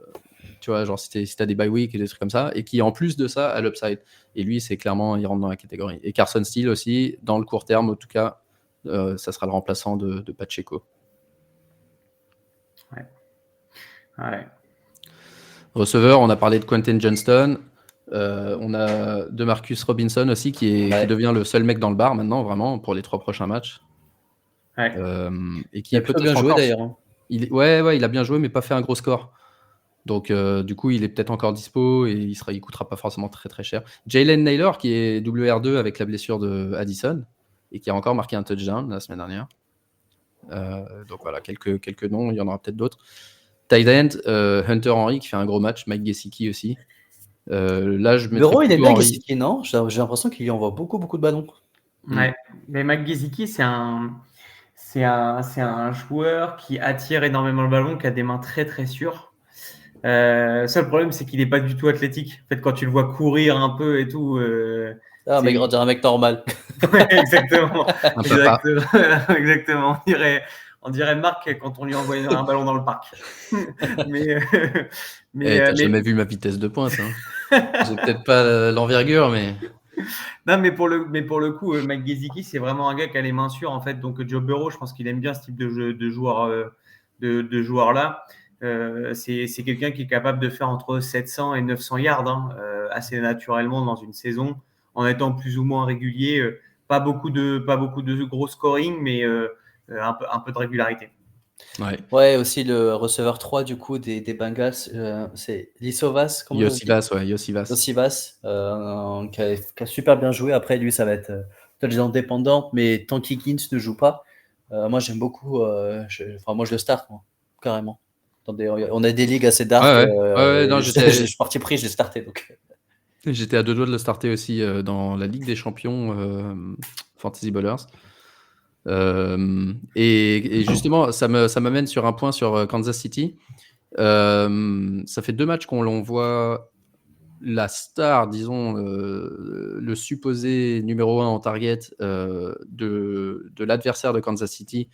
tu vois, genre si t'as des bye week et des trucs comme ça, et qui en plus de ça a l'upside. Et lui, c'est clairement, il rentre dans la catégorie. Et Carson Steele aussi, dans le court terme, en tout cas, ça sera le remplaçant de Pacheco. Ouais. Receveur, on a parlé de Quentin Johnston. On a de Marcus Robinson aussi, qui devient le seul mec dans le bar maintenant, vraiment, pour les 3 prochains matchs. Ouais. Et qui Il est a plutôt peut-être bien joué encore... d'ailleurs. Ouais, il a bien joué, mais pas fait un gros score. Donc, du coup, il est peut-être encore dispo et il coûtera pas forcément très très cher. Jalen Naylor, qui est WR2 avec la blessure de Addison et qui a encore marqué un touchdown la semaine dernière. Donc voilà, quelques noms, il y en aura peut-être d'autres. Tight end, Hunter Henry qui fait un gros match, Mike Gesicki aussi. Là, je mettrais Bureau, il est plutôt bien Henry. Gesicki, non? J'ai l'impression qu'il lui envoie beaucoup de ballons. Ouais. Mais Mike Gesicki, c'est un joueur qui attire énormément le ballon, qui a des mains très très sûres. Seul problème, c'est qu'il n'est pas du tout athlétique. En fait, quand tu le vois courir un peu et tout. Mais on dirait un mec normal. Ouais, exactement. Un papa. Exactement. On dirait Marc quand on lui envoie un ballon dans le parc. T'as jamais vu ma vitesse de pointe. Hein. J'ai peut-être pas l'envergure, mais. Non, mais pour le coup, Mike Gesicki, c'est vraiment un gars qui a les mains sûres, en fait. Donc, Joe Burrow, je pense qu'il aime bien ce type de joueur-là. C'est quelqu'un qui est capable de faire entre 700 et 900 yards assez naturellement dans une saison, en étant plus ou moins régulier. Pas beaucoup de gros scoring, mais un peu de régularité. Ouais. Ouais, aussi le receveur 3 du coup des Bengals, c'est Iosivas, comment on dit? Iosivas, ouais, Iosivas. Iosivas, qui a super bien joué. Après, lui, ça va être touchdown dépendant, mais tant qu'Higgins ne joue pas, moi j'aime beaucoup. Moi, je le start, moi, carrément. On a des ligues assez dark. Non, Je suis parti pris, je l'ai starté. Donc. j'étais à 2 doigts de le starter aussi dans la Ligue des Champions Fantasy Ballers. Et justement, ça m'amène sur un point sur Kansas City. Ça fait 2 matchs qu'on voit la star, disons, le supposé numéro 1 en target de l'adversaire de Kansas City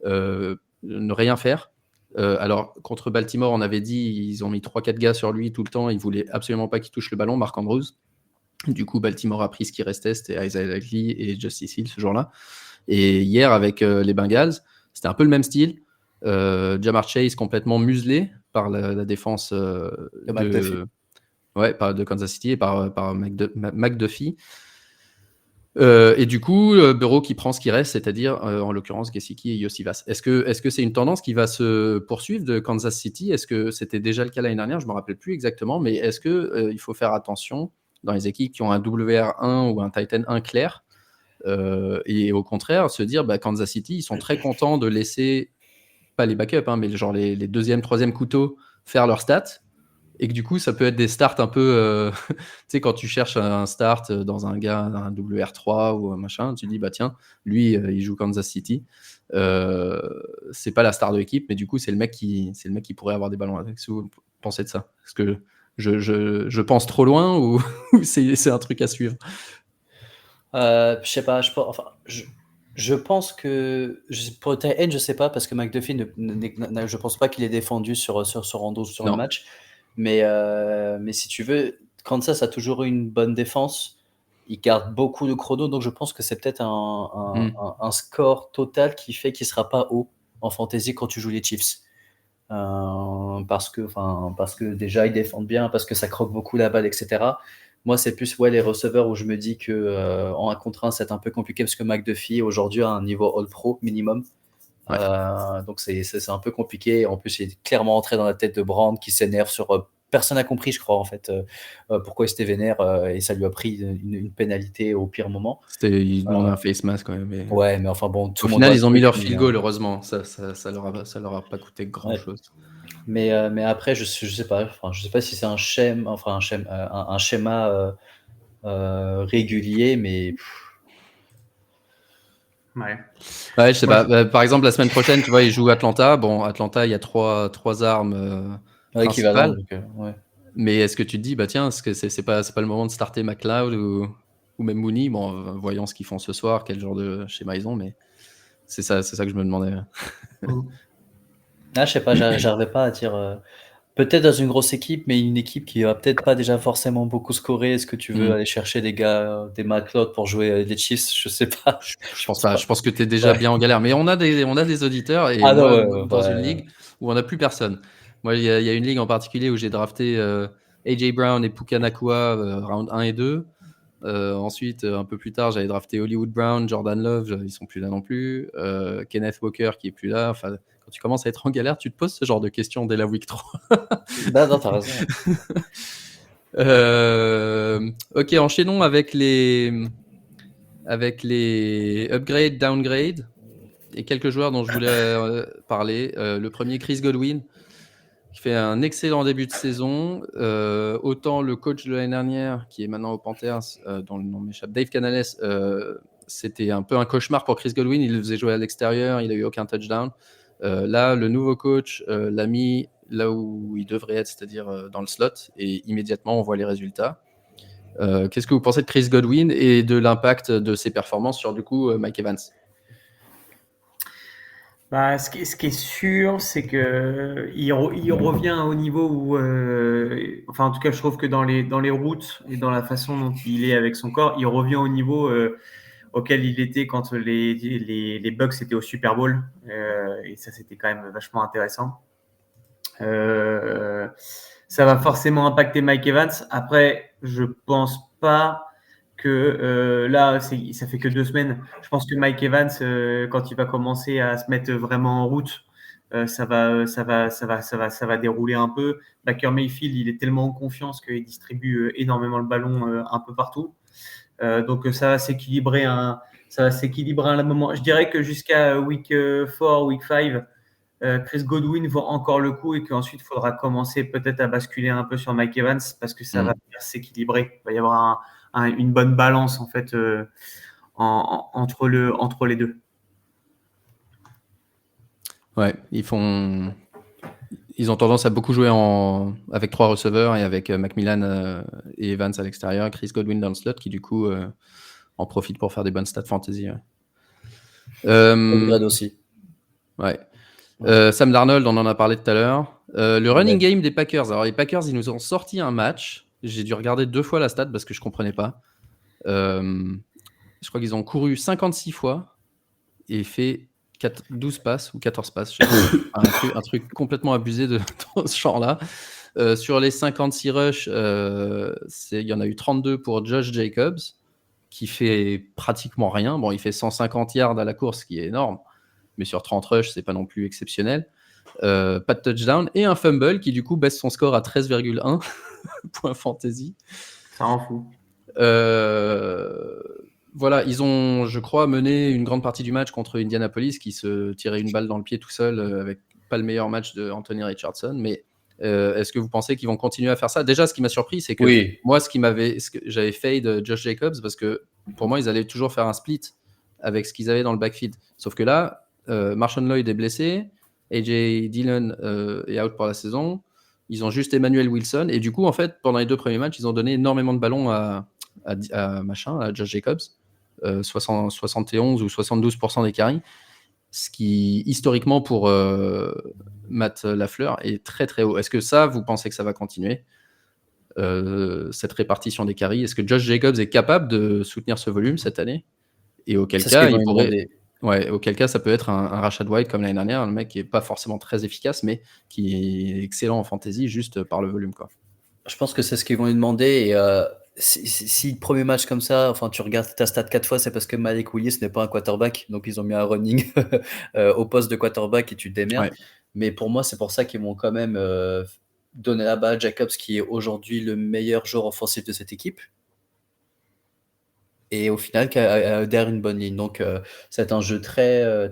ne rien faire. Alors, contre Baltimore, on avait dit ils ont mis 3-4 gars sur lui tout le temps. Ils voulaient absolument pas qu'il touche le ballon, Mark Andrews. Du coup, Baltimore a pris ce qui restait, c'était Isaiah Likely et Justice Hill ce jour-là. Et hier, avec les Bengals, c'était un peu le même style. Jamar Chase complètement muselé par la défense de Kansas City et par McDuffie. Et du coup, Burrow qui prend ce qui reste, c'est-à-dire en l'occurrence Gesicki et Iosivas. Est-ce que c'est une tendance qui va se poursuivre de Kansas City? Est-ce que c'était déjà le cas l'année dernière? Je ne me rappelle plus exactement, mais est-ce qu'il faut faire attention dans les équipes qui ont un WR1 ou un Titan 1 clair et au contraire se dire Kansas City, ils sont très contents de laisser, pas les backups, mais genre les deuxième, troisième couteaux faire leurs stats. Et que du coup, ça peut être des starts un peu. Tu sais, quand tu cherches un start dans un gars, un WR3 ou un machin, tu dis, tiens, lui, il joue Kansas City. C'est pas la star de l'équipe, mais du coup, c'est le mec qui pourrait avoir des ballons. Qu'est-ce que vous pensez de ça? Est-ce que je pense trop loin ou c'est un truc à suivre? Je sais pas, je pense que pour Tight je sais pas parce que McDuffie je pense pas qu'il est défendu sur Rando sur le Non. match. Mais si tu veux, Kansas a toujours eu une bonne défense. Il garde beaucoup de chrono, donc je pense que c'est peut-être un score total qui fait qu'il sera pas haut en fantasy quand tu joues les Chiefs. Parce que déjà ils défendent bien, parce que ça croque beaucoup la balle, etc. Moi, c'est plus les receveurs où je me dis que en 1 contre 1, c'est un peu compliqué parce que McDuffie aujourd'hui a un niveau All-Pro minimum. Ouais. Donc c'est un peu compliqué. En plus, il est clairement entré dans la tête de Brand qui s'énerve sur. Personne n'a compris, je crois, en fait, pourquoi il s'était vénère et ça lui a pris une pénalité au pire moment. Il demandait un face mask quand même. Mais... Ouais, mais enfin bon, tout au le monde final, voit le ils ont mis truc, leur mais, field goal, heureusement. Ça leur a pas coûté grand-chose. Mais après, je sais pas. Enfin, je sais pas si c'est un schéma, un schéma régulier, mais. Ouais. Ouais, je sais pas. Par exemple, la semaine prochaine, tu vois, ils jouent Atlanta. Bon, Atlanta, il y a trois armes Équivalent. principales. Donc, ouais. Mais est-ce que tu te dis, tiens, est-ce que c'est pas le moment de starter McLeod ou même Mooney? Bon, voyons ce qu'ils font ce soir, quel genre de schéma ils ont, mais c'est ça que je me demandais. Je sais pas, j'arrivais pas à dire. Peut-être dans une grosse équipe, mais une équipe qui va peut-être pas déjà forcément beaucoup scorer. Est-ce que tu veux aller chercher des gars, des McLeod pour jouer les Chiefs? Je sais pas. Je pense pas. Je pense que tu es déjà bien en galère. Mais on a des auditeurs et dans une ligue où on n'a plus personne. Moi, il y a une ligue en particulier où j'ai drafté AJ Brown et Puka Nacua round 1 et 2. Ensuite, un peu plus tard, j'avais drafté Hollywood Brown, Jordan Love, ils sont plus là non plus. Kenneth Walker qui est plus là. Enfin, quand tu commences à être en galère, tu te poses ce genre de questions dès la week 3. Non, t'as raison. Ok, enchaînons avec les upgrades, downgrades et quelques joueurs dont je voulais parler. Le premier, Chris Godwin, qui fait un excellent début de saison. Autant le coach de l'année dernière, qui est maintenant aux Panthers, dont le nom m'échappe, Dave Canales, c'était un peu un cauchemar pour Chris Godwin. Il le faisait jouer à l'extérieur, il n'a eu aucun touchdown. Là, le nouveau coach l'a mis là où il devrait être, c'est-à-dire dans le slot, et immédiatement, on voit les résultats. Qu'est-ce que vous pensez de Chris Godwin et de l'impact de ses performances sur, du coup, Mike Evans? Ce qui est sûr, c'est que il revient au niveau où, en tout cas, je trouve que dans les routes et dans la façon dont il est avec son corps, il revient au niveau auquel il était quand les Bucks étaient au Super Bowl. Et ça, c'était quand même vachement intéressant. Ça va forcément impacter Mike Evans. Après, je pense pas que là, ça fait que 2 semaines. Je pense que Mike Evans, quand il va commencer à se mettre vraiment en route, ça va dérouler un peu. Baker Mayfield, il est tellement en confiance qu'il distribue énormément le ballon un peu partout. Donc ça va s'équilibrer à un moment. Je dirais que jusqu'à week 4, week 5, Chris Godwin vaut encore le coup et qu'ensuite il faudra commencer peut-être à basculer un peu sur Mike Evans parce que ça va bien s'équilibrer. Il va y avoir une bonne balance en fait entre les deux. Ouais, ils ont tendance à beaucoup jouer avec 3 receveurs et avec Macmillan et Evans à l'extérieur, Chris Godwin dans le slot qui du coup en profite pour faire des bonnes stats fantasy. Grade aussi. Ouais. Sam Darnold, on en a parlé tout à l'heure. Le running game des Packers. Alors les Packers, ils nous ont sorti un match. J'ai dû regarder 2 fois la stat parce que je comprenais pas. Je crois qu'ils ont couru 56 fois et fait 12 passes ou 14 passes. un truc complètement abusé dans ce genre-là. Sur les 56 rushs, il y en a eu 32 pour Josh Jacobs, qui fait pratiquement rien. Bon, il fait 150 yards à la course, ce qui est énorme, mais sur 30 rushs, c'est pas non plus exceptionnel. Pas de touchdown et un fumble qui du coup baisse son score à 13,1 point fantasy. Ça en fout. Voilà, ils ont, je crois, mené une grande partie du match contre Indianapolis qui se tirait une balle dans le pied tout seul avec pas le meilleur match de Anthony Richardson. Mais est-ce que vous pensez qu'ils vont continuer à faire ça? Déjà, ce qui m'a surpris, c'est que moi, j'avais fade Josh Jacobs parce que pour moi, ils allaient toujours faire un split avec ce qu'ils avaient dans le backfield. Sauf que là, Marshawn Lloyd est blessé, AJ Dillon est out pour la saison. Ils ont juste Emmanuel Wilson et du coup, en fait, pendant les 2 premiers matchs, ils ont donné énormément de ballons à Josh Jacobs. 71 ou 72% des carries, ce qui historiquement pour Matt Lafleur est très très haut. Est-ce que ça, vous pensez que ça va continuer cette répartition des carries? Est-ce que Josh Jacobs est capable de soutenir ce volume cette année? Et auquel cas, auquel cas, ça peut être un Rashad White comme l'année dernière, un mec qui est pas forcément très efficace, mais qui est excellent en fantasy juste par le volume, quoi. Je pense que c'est ce qu'ils vont lui demander. Et si le premier match comme ça, enfin tu regardes ta stat 4 fois, c'est parce que Malik Willis n'est pas un quarterback, donc ils ont mis un running au poste de quarterback et tu te démerdes. Ouais. Mais pour moi, c'est pour ça qu'ils vont quand même donner la balle à Jacobs, qui est aujourd'hui le meilleur joueur offensif de cette équipe. Et au final, qui a derrière une bonne ligne. Donc c'est un jeu très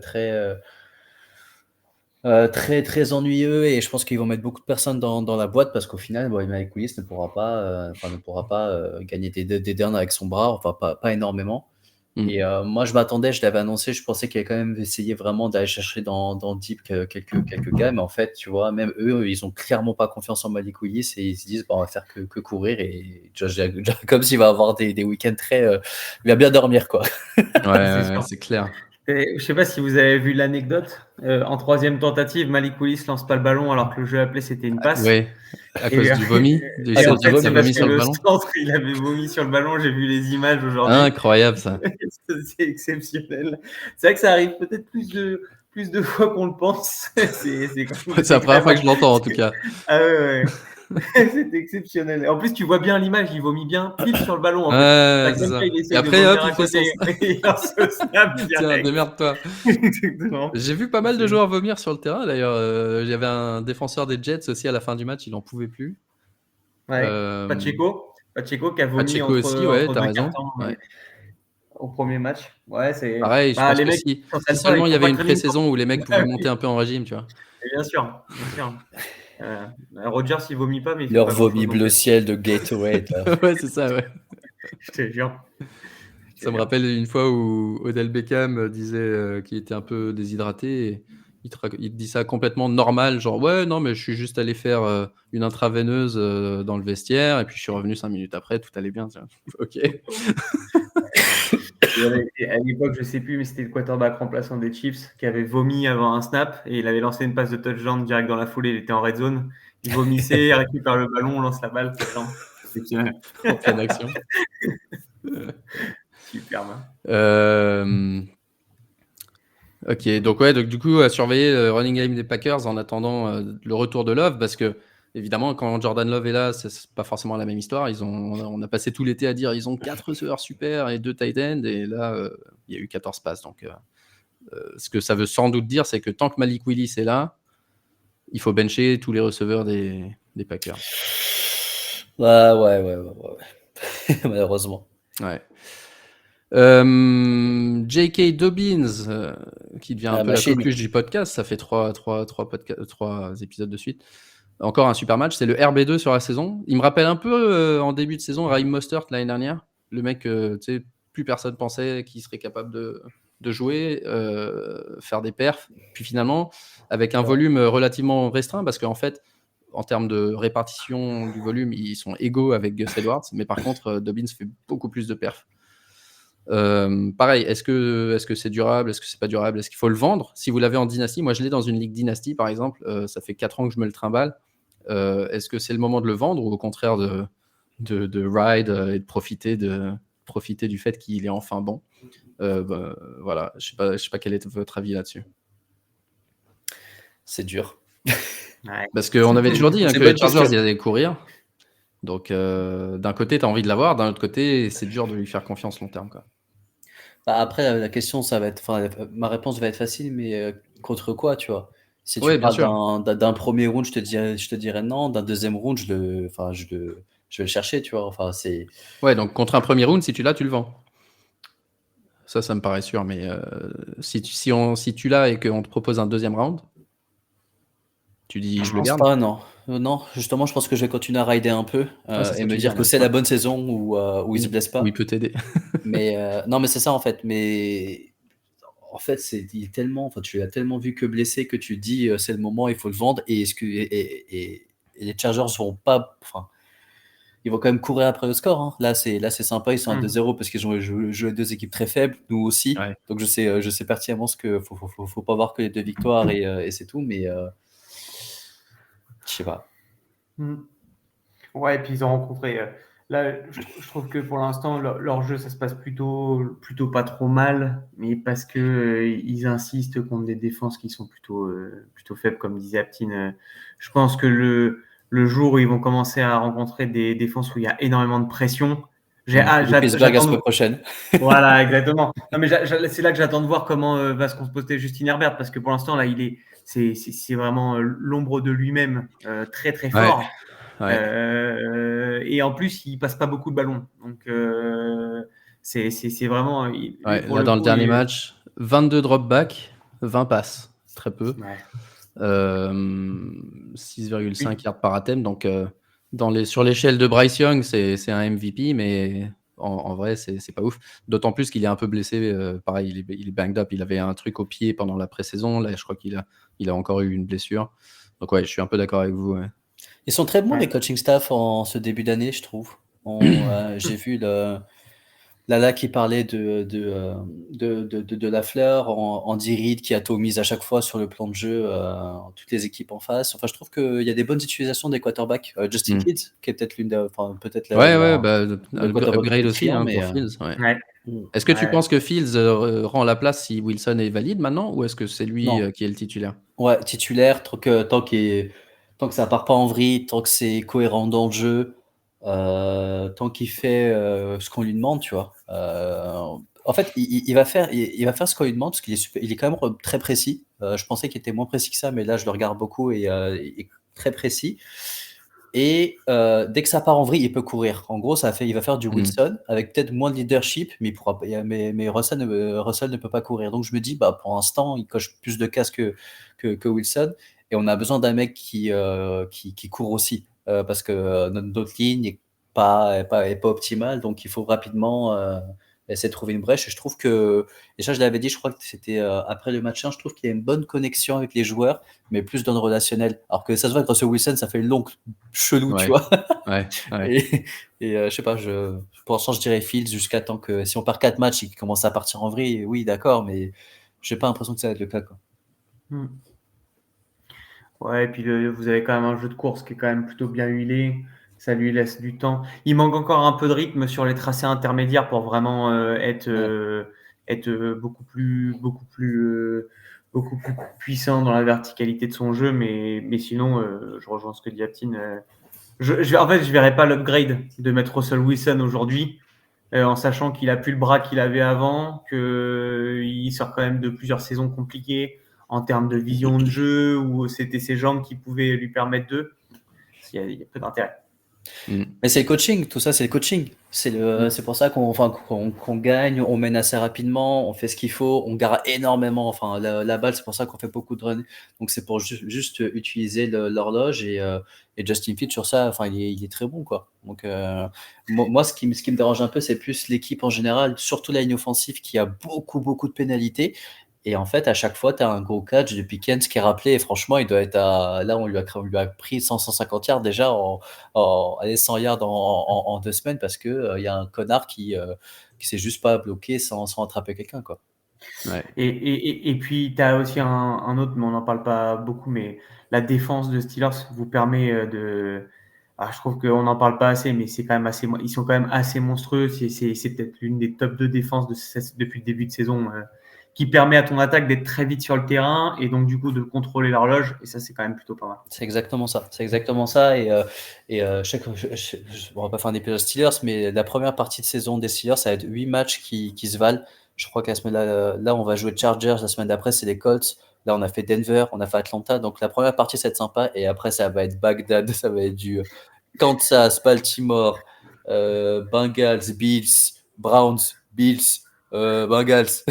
très ennuyeux, et je pense qu'ils vont mettre beaucoup de personnes dans la boîte parce qu'au final, Malik Willis ne pourra pas gagner des downs avec son bras, enfin pas énormément. Et moi, je l'avais annoncé, je pensais qu'il allait quand même essayer vraiment d'aller chercher dans Deep quelques gars, mais en fait, tu vois, même eux, ils ont clairement pas confiance en Malik Willis et ils se disent, on va faire que courir, et Josh Jacobs, il va avoir des week-ends il va bien dormir, quoi. Ouais, c'est clair. Et je sais pas si vous avez vu l'anecdote. En 3e tentative, Malik Willis lance pas le ballon alors que le jeu appelé c'était une passe. Ouais, à cause du vomi. Et en fait, c'est parce que le centre, il avait vomi sur le ballon. J'ai vu les images aujourd'hui. Incroyable, ça. C'est exceptionnel. C'est vrai que ça arrive peut-être plus de fois qu'on le pense. C'est la première fois que je l'entends, en tout cas. Ah ouais. C'est exceptionnel. En plus, tu vois bien l'image, il vomit bien pile sur le ballon. C'est ça. Et après, hop, il fait son snap. Tiens, démerde-toi. J'ai vu pas mal de joueurs vomir sur le terrain, d'ailleurs. Il y avait un défenseur des Jets aussi à la fin du match, il en pouvait plus. Ouais. Pacheco qui a vomi Pacheco aussi, ouais, t'as raison. Ouais. Au premier match. Ouais, c'est pareil, je pense que si seulement il y avait une pré-saison où les mecs pouvaient monter un peu en régime, tu vois. Et bien sûr. Rodgers, il vomit pas, mais il leur vomi bleu ciel de Gatorade. Ouais, c'est ça, ouais. Je te jure. Ça me rappelle une fois où Odell Beckham disait qu'il était un peu déshydraté. Et il dit ça complètement normal, genre ouais, non, mais je suis juste allé faire une intraveineuse dans le vestiaire et puis je suis revenu 5 minutes après, tout allait bien. Ok. À l'époque, je sais plus, mais c'était le quarterback remplaçant des Chiefs qui avait vomi avant un snap et il avait lancé une passe de touchdown direct dans la foulée. Il était en red zone. Il vomissait, il récupère le ballon, on lance la balle. En pleine action. Super mal. Ok, donc du coup, à surveiller le running game des Packers en attendant le retour de Love, parce que évidemment, quand Jordan Love est là, c'est pas forcément la même histoire. On a passé tout l'été à dire ils ont 4 receveurs super et 2 tight ends, et là, il y a eu 14 passes. Donc, ce que ça veut sans doute dire, c'est que tant que Malik Willis est là, il faut bencher tous les receveurs des Packers. Ouais. Malheureusement. Ouais. J.K. Dobbins, qui devient un peu machine. la coqueluche du podcast, ça fait trois épisodes de suite. Encore un super match, c'est le RB2 sur la saison. Il me rappelle un peu en début de saison Raheem Mostert l'année dernière. Le mec, plus personne pensait qu'il serait capable de jouer, faire des perfs. Puis finalement, avec un volume relativement restreint, parce qu'en fait, en termes de répartition du volume, ils sont égaux avec Gus Edwards. Mais par contre, Dobbins fait beaucoup plus de perfs. Pareil, est-ce que c'est durable? Est-ce que c'est pas durable? Est-ce qu'il faut le vendre? Si vous l'avez en dynastie, moi je l'ai dans une ligue dynastie par exemple, ça fait 4 ans que je me le trimballe. Est-ce que c'est le moment de le vendre ou au contraire de ride et de profiter du fait qu'il est enfin bon? Voilà, je sais pas quel est votre avis là-dessus. C'est dur. Ouais. Parce qu'on avait toujours dit C'est que bonne les Chargers question. ils allaient courir. Donc d'un côté tu as envie de l'avoir, d'un autre côté c'est dur de lui faire confiance long terme, quoi. Bah, après, la question, ça va être, enfin, ma réponse va être facile, mais contre quoi, tu vois? Si tu Ouais, bien parles sûr. d'un premier round, je te dirais non. D'un deuxième round, je vais le chercher, tu vois. Enfin, c'est. Ouais, donc contre un premier round, si tu l'as, tu le vends. Ça me paraît sûr. Mais si tu l'as et qu'on te propose un deuxième round, tu dis Je je le pense garde. pas, non. Non, justement, je pense que je vais continuer à rider un peu Ouais, c'est ça et que me je veux dire dire. que c'est la bonne saison où il se blesse Où pas. il peut t'aider. Mais non, mais c'est ça en fait. Mais en fait, il est tellement, enfin, tu l'as tellement vu que blessé que tu te dis c'est le moment, il faut le vendre. Et, et les Chargers vont pas, enfin, ils vont quand même courir après le score. Hein. Là, c'est sympa, ils sont à 2-0 parce qu'ils ont joué deux équipes très faibles, nous aussi. Ouais. Donc je sais pertinemment ce que faut pas voir que les 2 victoires et c'est tout. Mais je sais pas. Ouais, et puis ils ont rencontré. Là, je trouve que pour l'instant, leur jeu, ça se passe plutôt pas trop mal, mais parce que ils insistent contre des défenses qui sont plutôt faibles, comme disait Aptin. Je pense que le jour où ils vont commencer à rencontrer des défenses où il y a énormément de pression, Pittsburgh la j'attends. semaine prochaine. Voilà, exactement. Non, mais c'est là que j'attends de voir comment va se composer Justin Herbert, parce que pour l'instant, là, c'est vraiment l'ombre de lui-même, très très Ouais. fort. Ouais. Et en plus, il passe pas beaucoup de ballons. Donc, c'est vraiment. Ouais, Pour là, le dans le coup, dernier match, 22 dropbacks, 20 passes. Très peu. ouais. 6,5 yards par attempt. Donc, sur l'échelle de Bryce Young, c'est un MVP, mais en vrai, c'est pas ouf. D'autant plus qu'il est un peu blessé. Pareil, il est banged up. Il avait un truc au pied pendant la pré-saison. Là, je crois qu'il a encore eu une blessure. Donc, ouais, je suis un peu d'accord avec vous. Ouais. Ils sont très bons, Ouais. les coaching staff, en ce début d'année, je trouve. J'ai vu Lala qui parlait de Lafleur, Andy Reid qui a tout mis à chaque fois sur le plan de jeu, toutes les équipes en face. Enfin, je trouve qu'il y a des bonnes utilisations des quarterbacks. Justin Fields, qui est peut-être enfin, peut-être Ouais, le quarterback upgrade le aussi client, pour mais Fields. Ouais. Ouais. Est-ce que tu Ouais. penses que Fields rend la place si Wilson est valide maintenant, ou est-ce que c'est lui non. qui est le titulaire? Ouais, titulaire, tant que ça part pas en vrille, tant que c'est cohérent dans le jeu, tant qu'il fait ce qu'on lui demande, tu vois. En fait, il va faire ce qu'on lui demande parce il est quand même très précis. Je pensais qu'il était moins précis que ça, mais là, je le regarde beaucoup et il est très précis. Et dès que ça part en vrille, il peut courir. En gros, il va faire du Wilson avec peut-être moins de leadership, mais Russell ne peut pas courir. Donc je me dis, bah, pour l'instant, il coche plus de cases que Wilson. Et on a besoin d'un mec qui court aussi. Parce que notre ligne n'est pas optimale. Donc il faut rapidement essayer de trouver une brèche. Et je trouve que, et ça je l'avais dit, je crois que c'était après le match 1, je trouve qu'il y a une bonne connexion avec les joueurs, mais plus dans le relationnel. Alors que ça se voit que Russell Wilson, ça fait une longue chelou, tu Ouais, vois. ouais, ouais. Et je sais pas, pour l'instant, je dirais Fields jusqu'à temps que si on perd 4 matchs et qu'il commence à partir en vrille, oui, d'accord, mais j'ai pas l'impression que ça va être le cas, quoi. Ouais, et puis vous avez quand même un jeu de course qui est quand même plutôt bien huilé. Ça lui laisse du temps. Il manque encore un peu de rythme sur les tracés intermédiaires pour vraiment être beaucoup plus puissant dans la verticalité de son jeu. Mais sinon, je rejoins ce que dit Aptine. En fait, je verrais pas l'upgrade de mettre Russell Wilson aujourd'hui, en sachant qu'il a plus le bras qu'il avait avant, qu'il sort quand même de plusieurs saisons compliquées, en termes de vision de jeu, ou c'était ses jambes qui pouvaient lui permettre de. Il y a peu d'intérêt. Mais c'est le coaching, tout ça c'est le coaching. C'est pour ça qu'on gagne, on mène assez rapidement, on fait ce qu'il faut, on gare énormément. Enfin, la balle, c'est pour ça qu'on fait beaucoup de runs. Donc c'est pour juste utiliser l'horloge et Justin Fields sur ça, enfin il est très bon quoi. Donc moi ce qui me dérange un peu, c'est plus l'équipe en général, surtout la ligne offensive qui a beaucoup de pénalités. Et en fait, à chaque fois, tu as un gros catch de Pickens qui est rappelé. Et franchement, il doit être là, on lui a pris 150 yards déjà allez, 100 yards en 2 semaines parce que y a un connard qui s'est juste pas bloqué sans attraper quelqu'un, quoi. Ouais. Et puis, tu as aussi un autre, mais on n'en parle pas beaucoup, mais la défense de Steelers vous permet de. Je trouve qu'on n'en parle pas assez, mais c'est quand même ils sont quand même assez monstrueux. C'est peut-être l'une des top 2 défenses depuis le début de saison, qui permet à ton attaque d'être très vite sur le terrain et donc du coup de contrôler l'horloge. Et ça, c'est quand même plutôt pas mal. C'est exactement ça. On va pas faire un épisode Steelers, mais la première partie de saison des Steelers, ça va être 8 matchs qui se valent. Je crois que la semaine là, on va jouer Chargers. La semaine d'après, c'est les Colts. Là, on a fait Denver, on a fait Atlanta. Donc la première partie, ça va être sympa. Et après, ça va être Bagdad, ça va être du Kansas, Baltimore, Bengals, Bills, Browns, Bills, Bengals.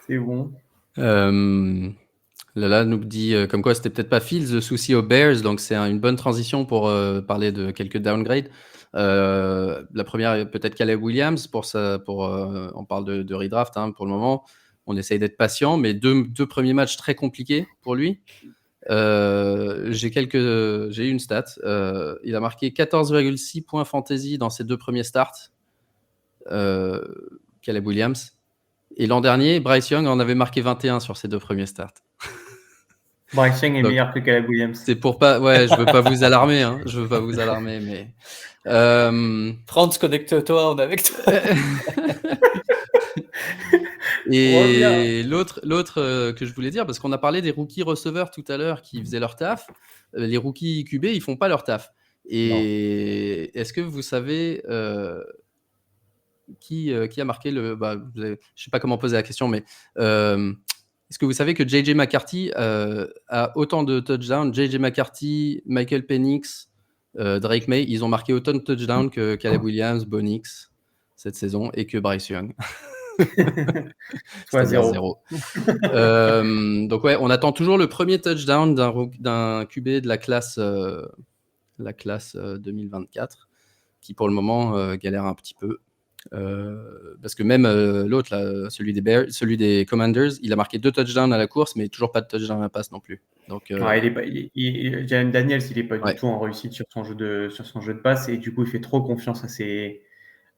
C'est bon. Lala nous dit comme quoi c'était peut-être pas Fields le souci aux Bears, donc c'est une bonne transition pour parler de quelques downgrades. La première, peut-être Caleb Williams, on parle de redraft pour le moment. On essaye d'être patient, mais deux premiers matchs très compliqués pour lui. J'ai eu une stat. Il a marqué 14,6 points fantasy dans ses 2 premiers starts. Caleb Williams. Et l'an dernier, Bryce Young en avait marqué 21 sur ses 2 premiers starts. Bryce Young est meilleur que Caleb Williams. C'est pour pas. Ouais, je veux pas vous alarmer. Je veux pas vous alarmer, mais. Franz, connecte-toi, on est avec toi. Et l'autre que je voulais dire, parce qu'on a parlé des rookies receveurs tout à l'heure qui faisaient leur taf, les rookies QB, ils font pas leur taf. Et est-ce que vous savez qui a marqué je sais pas comment poser la question, mais est-ce que vous savez que JJ McCarthy a autant de touchdowns? JJ McCarthy, Michael Penix, Drake May, ils ont marqué autant de touchdowns que Caleb Williams, Bo Nix cette saison et que Bryce Young. C'est-à-dire 0. Donc ouais, on attend toujours le premier touchdown d'un QB de la classe 2024 qui pour le moment galère un petit peu. Parce que même l'autre, là, celui des Commanders, il a marqué 2 touchdowns à la course, mais toujours pas de touchdown à la passe non plus. Donc, Jalen Daniels, il est pas du tout en réussite sur son jeu de passe et du coup, il fait trop confiance à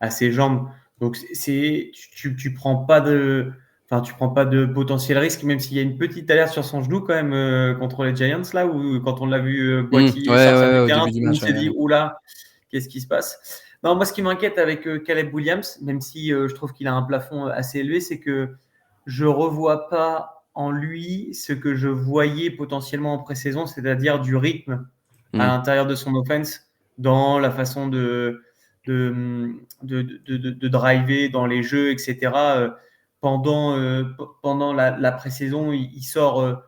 ses jambes. Donc, tu prends pas de potentiel risque, même s'il y a une petite alerte sur son genou quand même contre les Giants là, où quand on l'a vu boitiller sur sa terrain, on s'est dit oula, qu'est-ce qui se passe? Non, moi, ce qui m'inquiète avec Caleb Williams, même si je trouve qu'il a un plafond assez élevé, c'est que je revois pas en lui ce que je voyais potentiellement en pré-saison, c'est-à-dire du rythme à l'intérieur de son offense, dans la façon de driver dans les jeux, etc. Pendant la pré-saison, il sort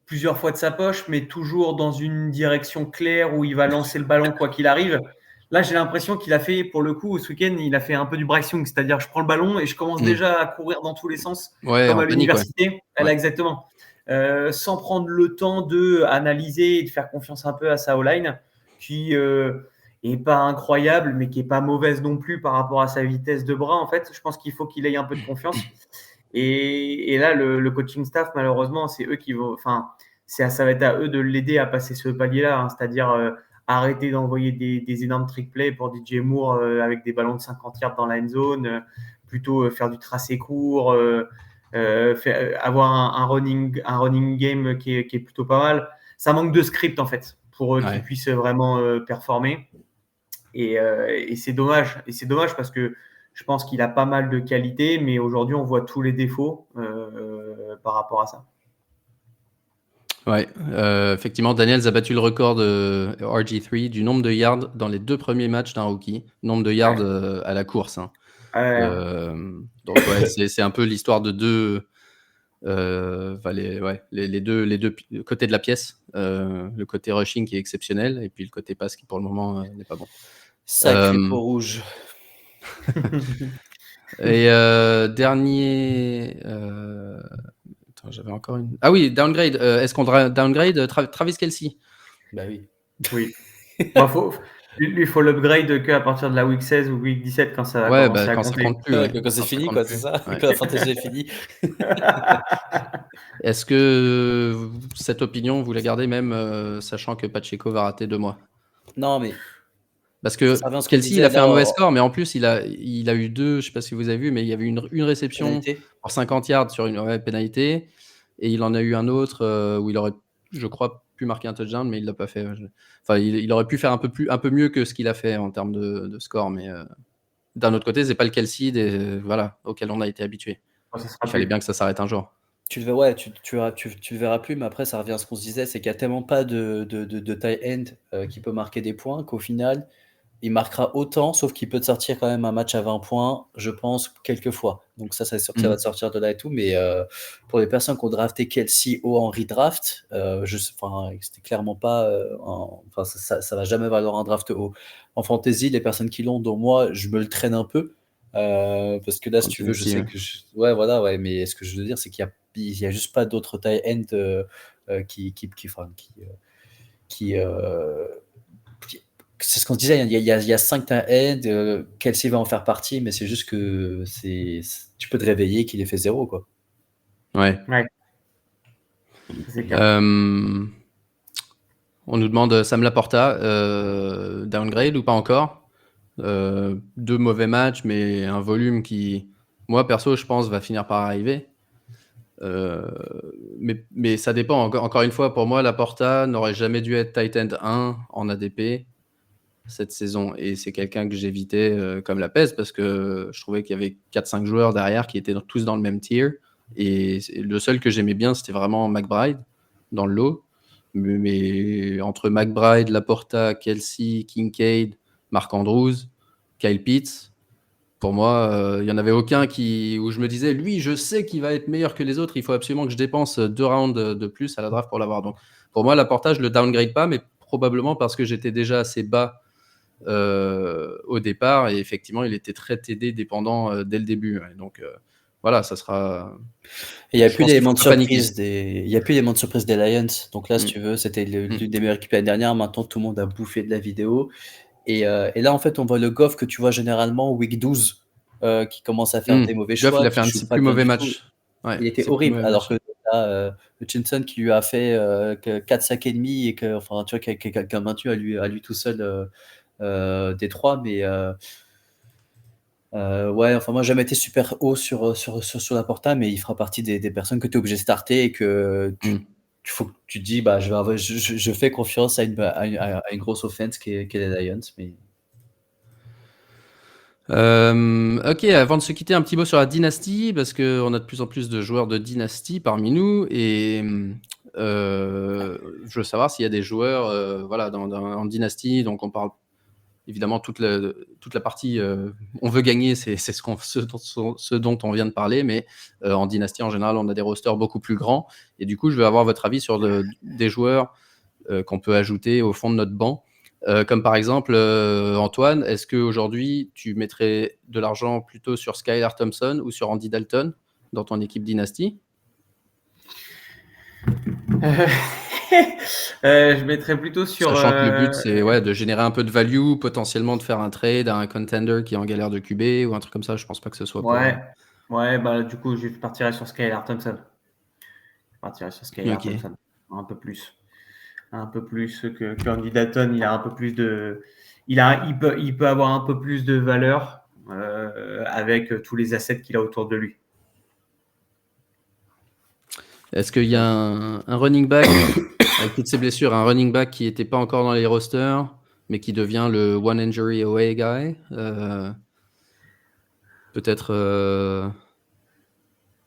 plusieurs fois de sa poche, mais toujours dans une direction claire où il va lancer le ballon quoi qu'il arrive. Là, j'ai l'impression qu'il a fait, pour le coup, ce week-end, il a fait un peu du Bryce Young, c'est-à-dire je prends le ballon et je commence déjà à courir dans tous les sens, comme à l'université. Panique, exactement. Sans prendre le temps d'analyser et de faire confiance un peu à sa O-line, qui est pas incroyable, mais qui est pas mauvaise non plus par rapport à sa vitesse de bras. En fait, je pense qu'il faut qu'il ait un peu de confiance. Et là, le coaching staff, malheureusement, c'est eux qui vont. Enfin, ça va être à eux de l'aider à passer ce palier-là, c'est-à-dire arrêter d'envoyer des énormes trick plays pour DJ Moore avec des ballons de 50 yards dans la end zone, plutôt faire du tracé court, avoir un running game qui est plutôt pas mal. Ça manque de script en fait pour qu'ils puissent vraiment performer. Et c'est dommage. Et c'est dommage parce que je pense qu'il a pas mal de qualités, mais aujourd'hui on voit tous les défauts par rapport à ça. Ouais, effectivement, Daniels a battu le record de RG3 du nombre de yards dans les 2 premiers matchs d'un rookie, nombre de yards à la course. Donc ouais, c'est un peu l'histoire de deux, les deux côtés de la pièce. Le côté rushing qui est exceptionnel et puis le côté passe qui pour le moment n'est pas bon. Sacré peau rouge. Et dernier. Attends, j'avais encore une. Ah oui, downgrade. Est-ce qu'on downgrade Travis Kelce? Bah oui. Oui. Lui, il faut l'upgrade qu'à partir de la week 16 ou week 17 quand ça va commencer à quand ça compter. compte plus. Ouais. Quand c'est fini, compte quoi, plus. c'est ça. Ouais. Quand la fantasy est finie. Est-ce que cette opinion, vous la gardez même sachant que Pacheco va rater 2 mois? Non, mais Parce que ça revient à ce qu'on Kelce, disait il a fait là, un mauvais score, mais en plus, il a eu 2, je sais pas si vous avez vu, mais il y avait une réception pénalité. pour 50 yards sur une pénalité et il en a eu un autre où il aurait, je crois, pu marquer un touchdown, mais il l'a pas fait. Enfin, il aurait pu faire un peu mieux que ce qu'il a fait en termes de score, mais d'un autre côté, c'est pas le Kelce auquel on a été habitué. Il fallait bien que ça s'arrête un jour. Tu le verras plus, mais après, ça revient à ce qu'on se disait, c'est qu'il n'y a tellement pas de tight end qui peut marquer des points qu'au final, il marquera autant, sauf qu'il peut te sortir quand même un match à 20 points, je pense, quelques fois. Donc ça, c'est sûr que ça va te sortir de là et tout, mais pour les personnes qui ont drafté Kelce haut en redraft, c'était clairement pas... ça va jamais valoir un draft haut. En fantasy, les personnes qui l'ont, dont moi, je me le traîne un peu, parce que là, si tu veux, je sais que... mais ce que je veux dire, c'est qu'il y a juste pas d'autres tight end c'est ce qu'on se disait, il y a 5 tight ends, Kelce va en faire partie, mais c'est juste que tu peux te réveiller qu'il ait fait 0, quoi. Ouais. C'est clair. On nous demande Sam Laporta, downgrade ou pas encore? 2 mauvais matchs, mais un volume qui, moi perso, je pense, va finir par arriver. Mais ça dépend. Encore une fois, pour moi, Laporta n'aurait jamais dû être tight end 1 en ADP cette saison. Et c'est quelqu'un que j'évitais comme la peste parce que je trouvais qu'il y avait 4-5 joueurs derrière qui étaient tous dans le même tier. Et le seul que j'aimais bien, c'était vraiment McBride dans le lot. Mais entre McBride, Laporta, Kelce, Kincaid, Mark Andrews, Kyle Pitts, pour moi, il n'y en avait aucun où je me disais, lui, je sais qu'il va être meilleur que les autres, il faut absolument que je dépense 2 rounds de plus à la draft pour l'avoir. Donc, pour moi, Laporta, je le downgrade pas, mais probablement parce que j'étais déjà assez bas au départ, et effectivement, il était très TD dépendant dès le début. Ouais. Donc, voilà, ça sera... Et il n'y a plus d'éléments de surprise des Lions. Donc là, si tu veux, c'était l'une des meilleures équipes l'année dernière. Maintenant, tout le monde a bouffé de la vidéo. Et là, en fait, on voit le Goff que tu vois généralement week 12 qui commence à faire des mauvais choix. Goff, il a fait un petit plus mauvais match. Ouais, il était horrible. Alors que là, Hutchinson qui lui a fait 4 sacs et demi et tu vois, quelqu'un maintenu à lui tout seul des 3. Mais moi, j'ai jamais été super haut sur Laporta, mais il fera partie des personnes que tu es obligé de starter et que tu te dis, je fais confiance à une grosse offense qui est les Lions. Mais... Ok, avant de se quitter, un petit mot sur la dynastie, parce qu'on a de plus en plus de joueurs de dynastie parmi nous, et je veux savoir s'il y a des joueurs en dynastie. Donc on parle évidemment toute la partie on veut gagner, c'est ce dont on vient de parler, mais en dynastie en général on a des rosters beaucoup plus grands, et du coup je veux avoir votre avis sur des joueurs qu'on peut ajouter au fond de notre banc, comme par exemple Antoine, est-ce qu'aujourd'hui tu mettrais de l'argent plutôt sur Skylar Thompson ou sur Andy Dalton dans ton équipe dynastie? Je mettrais plutôt sur... Sachant que le but, c'est de générer un peu de value, potentiellement de faire un trade à un contender qui est en galère de QB ou un truc comme ça. Je pense pas que ce soit du coup, je partirais sur Skylar Thompson. Thompson. Un peu plus. Un peu plus que Andy Dalton. Il a un peu plus de... Il peut avoir un peu plus de valeur avec tous les assets qu'il a autour de lui. Est-ce qu'il y a un running back, avec toutes ces blessures, un running back qui n'était pas encore dans les rosters, mais qui devient le one injury away guy? Peut-être,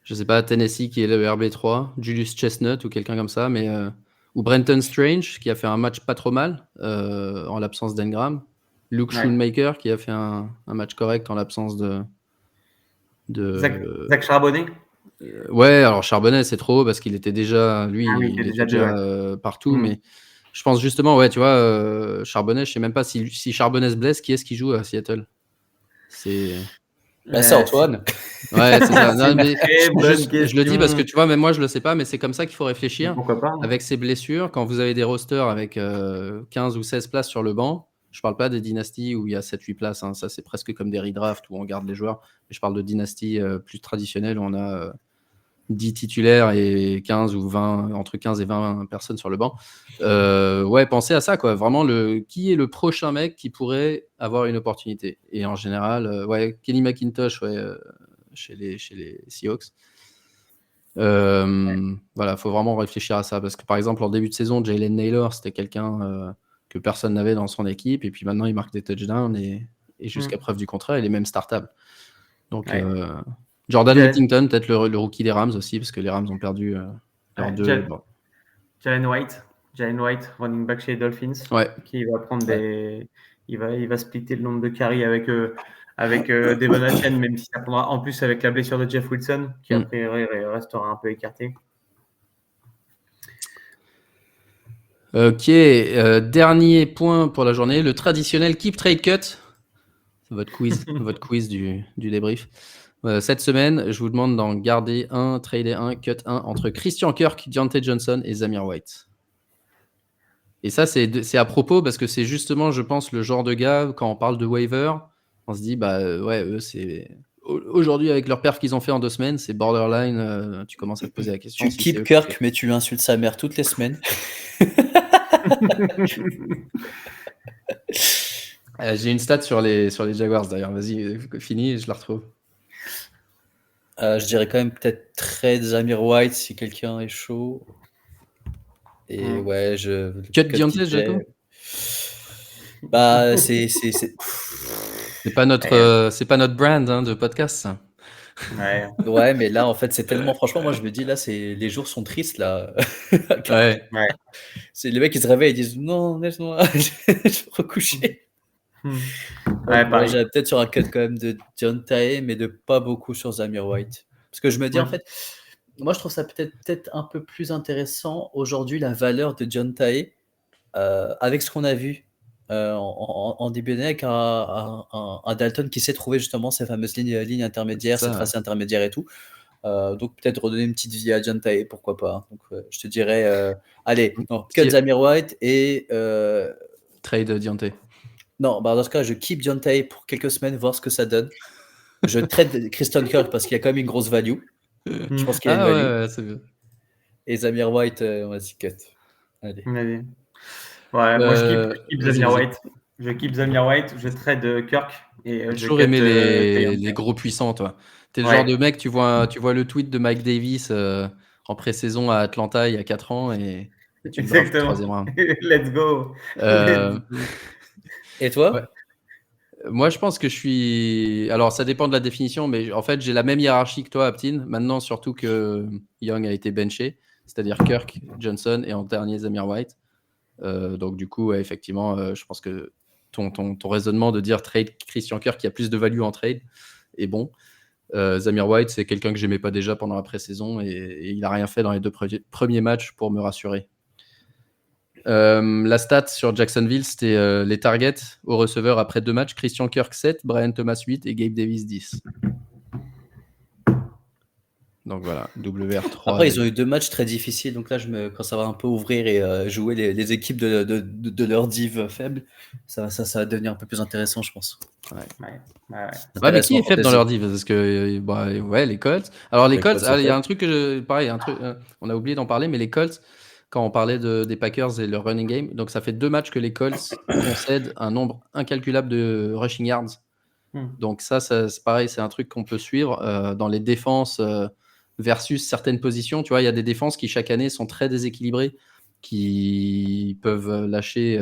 je sais pas, Tennessee qui est le RB3, Julius Chestnut ou quelqu'un comme ça, mais ou Brenton Strange qui a fait un match pas trop mal en l'absence d'Engram, Luke Schoonmaker qui a fait un match correct en l'absence Zach Charbonnet. Ouais, alors Charbonnet, c'est trop parce qu'il était déjà, lui, Ah oui, il il était était déjà déjà partout. Mm. Mais je pense justement, ouais, tu vois, Charbonnet, je sais même pas si Charbonnet se blesse, qui est-ce qui joue à Seattle? C'est C'est Antoine. ouais, c'est ça. C'est Non, une mais très bonne je le dis parce que question. tu vois, même moi, je le sais pas, mais c'est comme ça qu'il faut réfléchir. Pourquoi pas, hein. Avec ces blessures, quand vous avez des rosters avec 15 ou 16 places sur le banc, je parle pas des dynasties où il y a 7-8 places, hein, ça c'est presque comme des redrafts où on garde les joueurs, mais je parle de dynasties plus traditionnelles où on a 10 titulaires et 15 ou 20, entre 15 et 20 personnes sur le banc. Ouais, pensez à ça, quoi. Vraiment, qui est le prochain mec qui pourrait avoir une opportunité? Et en général, ouais, Kenny McIntosh, ouais, chez les Seahawks. Voilà, faut vraiment réfléchir à ça parce que par exemple en début de saison, Jalen Naylor, c'était quelqu'un que personne n'avait dans son équipe et puis maintenant il marque des touchdowns et jusqu'à preuve du contraire, il est même startable. Donc Ouais. Jordan Jalen- Whittington, peut-être le rookie des Rams aussi parce que les Rams ont perdu leurs Ouais, deux. Jalen White, running back chez les Dolphins, Ouais. qui va prendre il va splitter le nombre de carries avec Devon Achane, même si ça prendra en plus avec la blessure de Jeff Wilson, qui a priori restera un peu écarté. Ok, dernier point pour la journée, le traditionnel Keep Trade Cut. C'est votre quiz du débrief. Cette semaine, je vous demande d'en garder un, trader un, cut un entre Christian Kirk, Deontay Johnson et Zamir White. Et ça, c'est à propos parce que c'est justement, je pense, le genre de gars, quand on parle de waiver, on se dit, ouais, eux, c'est. Aujourd'hui, avec leur perf qu'ils ont fait en 2 semaines, c'est borderline. Tu commences à te poser la question. Tu keep Kirk, mais tu insultes sa mère toutes les semaines. J'ai une stat sur les Jaguars d'ailleurs. Vas-y, finis et je la retrouve. Je dirais quand même peut-être trade Zamir White si quelqu'un est chaud. Et ouais, Cut Deontay, Jaco. Bah, c'est pas notre brand de podcast, ça. Ouais, mais là, en fait, c'est tellement. Franchement, moi, je me dis, là, les jours sont tristes, là. Ouais. C'est les mecs qui se réveillent et disent non, laisse-moi, je vais recoucher. Moi, j'irais peut-être sur un cut quand même de Deontay, mais de pas beaucoup sur Zamir White. Parce que je me dis, en fait, moi, je trouve ça peut-être un peu plus intéressant aujourd'hui, la valeur de Deontay, avec ce qu'on a vu en début d'année, avec un Dalton qui sait trouver justement ces fameuses lignes intermédiaires, ces tracés intermédiaires et tout. Donc peut-être redonner une petite vie à Deontay, pourquoi pas. Donc je te dirais, allez, cut Zamir White et trade Deontay. Non, dans ce cas, je keep Deontay pour quelques semaines, voir ce que ça donne. Je trade Christian Kirk parce qu'il y a quand même une grosse value. Je pense qu'il y a une value. Ouais, c'est bien. Et Zamir White, vas-y, cut. Allez. Ouais, moi je keep Zamir White. Je keep Zamir White, je trade Kirk. J'ai toujours aimé les gros puissants, toi. T'es le genre de mec, tu vois le tweet de Mike Davis en pré-saison à Atlanta il y a 4 ans et tu le draftes au 3e round. Let's go. Et toi? Ouais. Moi, je pense que je suis. Alors, ça dépend de la définition, mais en fait, j'ai la même hiérarchie que toi, Aptin. Maintenant, surtout que Young a été benché, c'est-à-dire Kirk, Johnson et en dernier Zamir White. Donc, du coup, ouais, effectivement, je pense que ton raisonnement de dire trade Christian Kirk qui a plus de value en trade est bon. Zamir White, c'est quelqu'un que j'aimais pas déjà pendant la pré-saison et il n'a rien fait dans les 2 premiers matchs pour me rassurer. La stat sur Jacksonville, c'était les targets au receveur après 2 matchs. Christian Kirk 7, Brian Thomas 8 et Gabe Davis 10. Donc voilà, WR3. Après, ils ont eu 2 matchs très difficiles. Donc là, quand ça va un peu ouvrir et jouer les équipes de leur div faible, ça va devenir un peu plus intéressant, je pense. Mais qui est faible dans leur div? Parce que les Colts. Alors les Colts, il y a un truc on a oublié d'en parler, mais les Colts, quand on parlait des Packers et leur running game, donc ça fait 2 matchs que les Colts concèdent un nombre incalculable de rushing yards. Donc ça c'est pareil, c'est un truc qu'on peut suivre dans les défenses versus certaines positions. Tu vois, il y a des défenses qui chaque année sont très déséquilibrées, qui peuvent lâcher,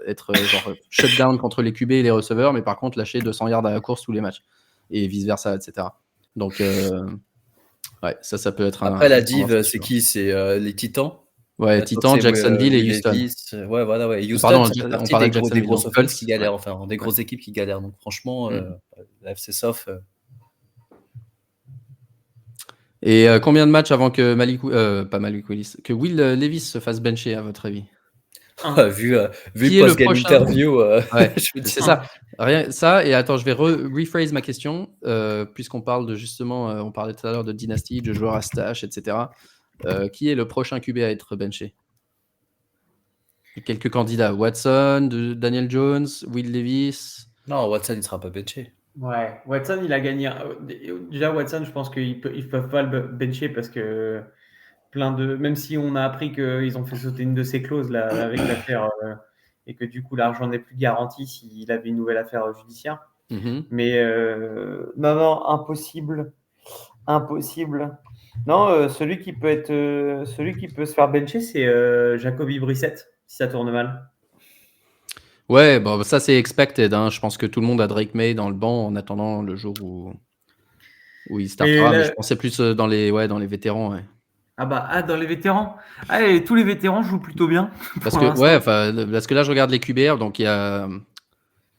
être genre shutdown contre les QB et les receveurs, mais par contre lâcher 200 yards à la course tous les matchs et vice-versa, etc. Donc, ouais, ça peut être Après, la div, c'est qui? C'est les Titans? Ouais, Titans, Jacksonville et Houston. Ouais, voilà, ouais. Houston, on parlait de des grosses offenses qui galèrent, enfin, des grosses équipes qui galèrent. Donc, franchement, la FC South. Et combien de matchs avant que pas Malik Willis, que Will Levis se fasse bencher, à votre avis? Vu Qui est le post-game prochain? interview, Ouais, je me dis c'est ça. Rien ça et attends, je vais rephrase ma question, puisqu'on parle de justement, on parlait tout à l'heure de dynastie, de joueurs à stash, et cetera. Qui est le prochain QB à être benché? Quelques candidats, Watson, Daniel Jones, Will Levis. Non, Watson, il sera pas benché. Ouais, Watson, il a gagné. Déjà, Watson, je pense qu'ils peuvent pas le bencher parce que même si on a appris qu'ils ont fait sauter une de ses clauses là, avec l'affaire et que du coup l'argent n'est plus garanti s'il avait une nouvelle affaire judiciaire. Mhm. Mais non, impossible. Non, celui qui peut se faire bencher, c'est Jacoby Brissett, si ça tourne mal. Ouais, bon, ça c'est expected, hein. Je pense que tout le monde a Drake May dans le banc en attendant le jour où il startera, mais je pensais plus dans les vétérans. Ouais. Dans les vétérans. Et tous les vétérans jouent plutôt bien. Parce que là je regarde les QBR, donc il y a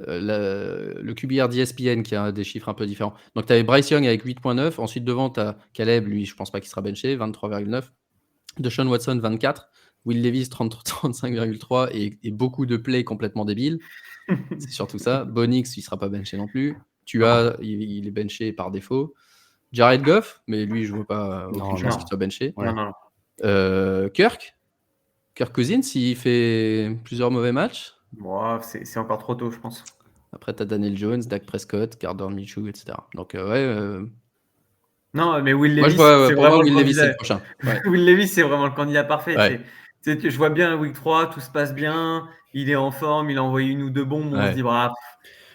le QBR d'ESPN qui a des chiffres un peu différents. Donc tu avais Bryce Young avec 8.9, ensuite devant tu as Caleb, lui je pense pas qu'il sera benché, 23,9. Deshaun Watson 24, Will Levis 35,3 et beaucoup de plays complètement débiles. C'est surtout ça. Bonix, il sera pas benché non plus. Il est benché par défaut. Jared Goff, mais lui, je vois pas aucune chance qu'il soit benché. Ouais. Non. Kirk Cousins, s'il fait plusieurs mauvais matchs. Bon, c'est encore trop tôt, je pense. Après, tu as Daniel Jones, Dak Prescott, Gardner Minshew, etc. Donc, Non, mais Will moi, Levis, pour moi, Will Levis, c'est le prochain. Ouais. Will Levis, c'est vraiment le candidat parfait. Ouais. Je vois bien Week 3, tout se passe bien, il est en forme, il a envoyé une ou deux bombes, on se dit,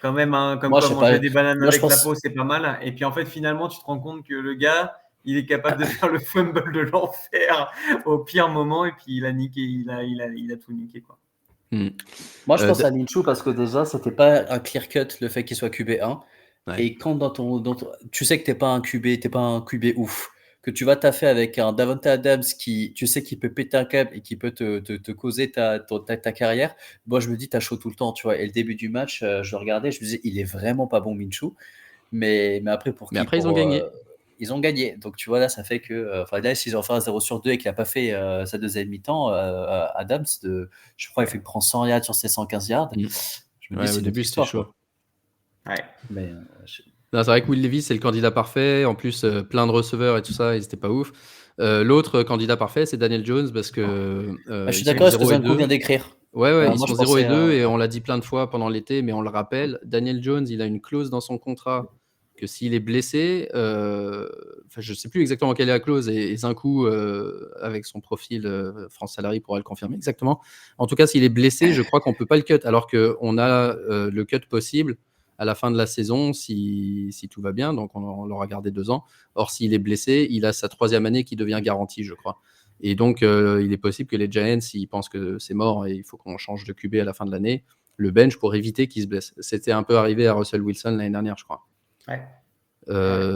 quand même, comme Moi, quoi je sais manger pas. des bananes Moi, je avec la pense- peau, c'est pas mal. Et puis en fait, finalement, tu te rends compte que le gars, il est capable de faire le fumble de l'enfer au pire moment, et puis il a niqué, il a tout niqué, quoi. Moi, je pense à Minshew parce que déjà, c'était pas un clear cut le fait qu'il soit QB1. Ouais. Et quand tu sais que t'es pas un QB ouf, que tu vas taffer avec un Davante Adams qui, tu sais qu'il peut péter un câble et qui peut te causer ta carrière. Moi, je me dis, t'as chaud tout le temps, tu vois. Et le début du match, je le regardais, je me disais, il est vraiment pas bon, Minshew. Mais après, ils ont gagné. Ils ont gagné. Donc, tu vois, là, ça fait que. Là, s'ils ont fait un 0 sur 2 et qu'il n'a pas fait sa deuxième mi-temps, Adams, je crois qu'il prend 100 yards sur ses 115 yards. Je me dis, c'est au début, c'était chaud. Ouais. Mais, c'est vrai que Will Levis, c'est le candidat parfait. En plus, plein de receveurs et tout ça, ils n'étaient pas ouf. L'autre candidat parfait, c'est Daniel Jones parce que. je suis d'accord avec ce que Zanko vient d'écrire. Ouais, ils sont 0 et 2 et on l'a dit plein de fois pendant l'été, mais on le rappelle. Daniel Jones, il a une clause dans son contrat que s'il est blessé, je ne sais plus exactement quelle est la clause, et Zanko, avec son profil France Salary, pourra le confirmer exactement. En tout cas, s'il est blessé, je crois qu'on ne peut pas le cut, alors qu'on a le cut possible à la fin de la saison si tout va bien, donc on l'aura gardé 2 ans. Or, s'il est blessé, il a sa 3e année qui devient garantie, je crois. Et donc, il est possible que les Giants, s'ils pensent que c'est mort et il faut qu'on change de QB à la fin de l'année, le bench pour éviter qu'il se blesse. C'était un peu arrivé à Russell Wilson l'année dernière, je crois. Ouais.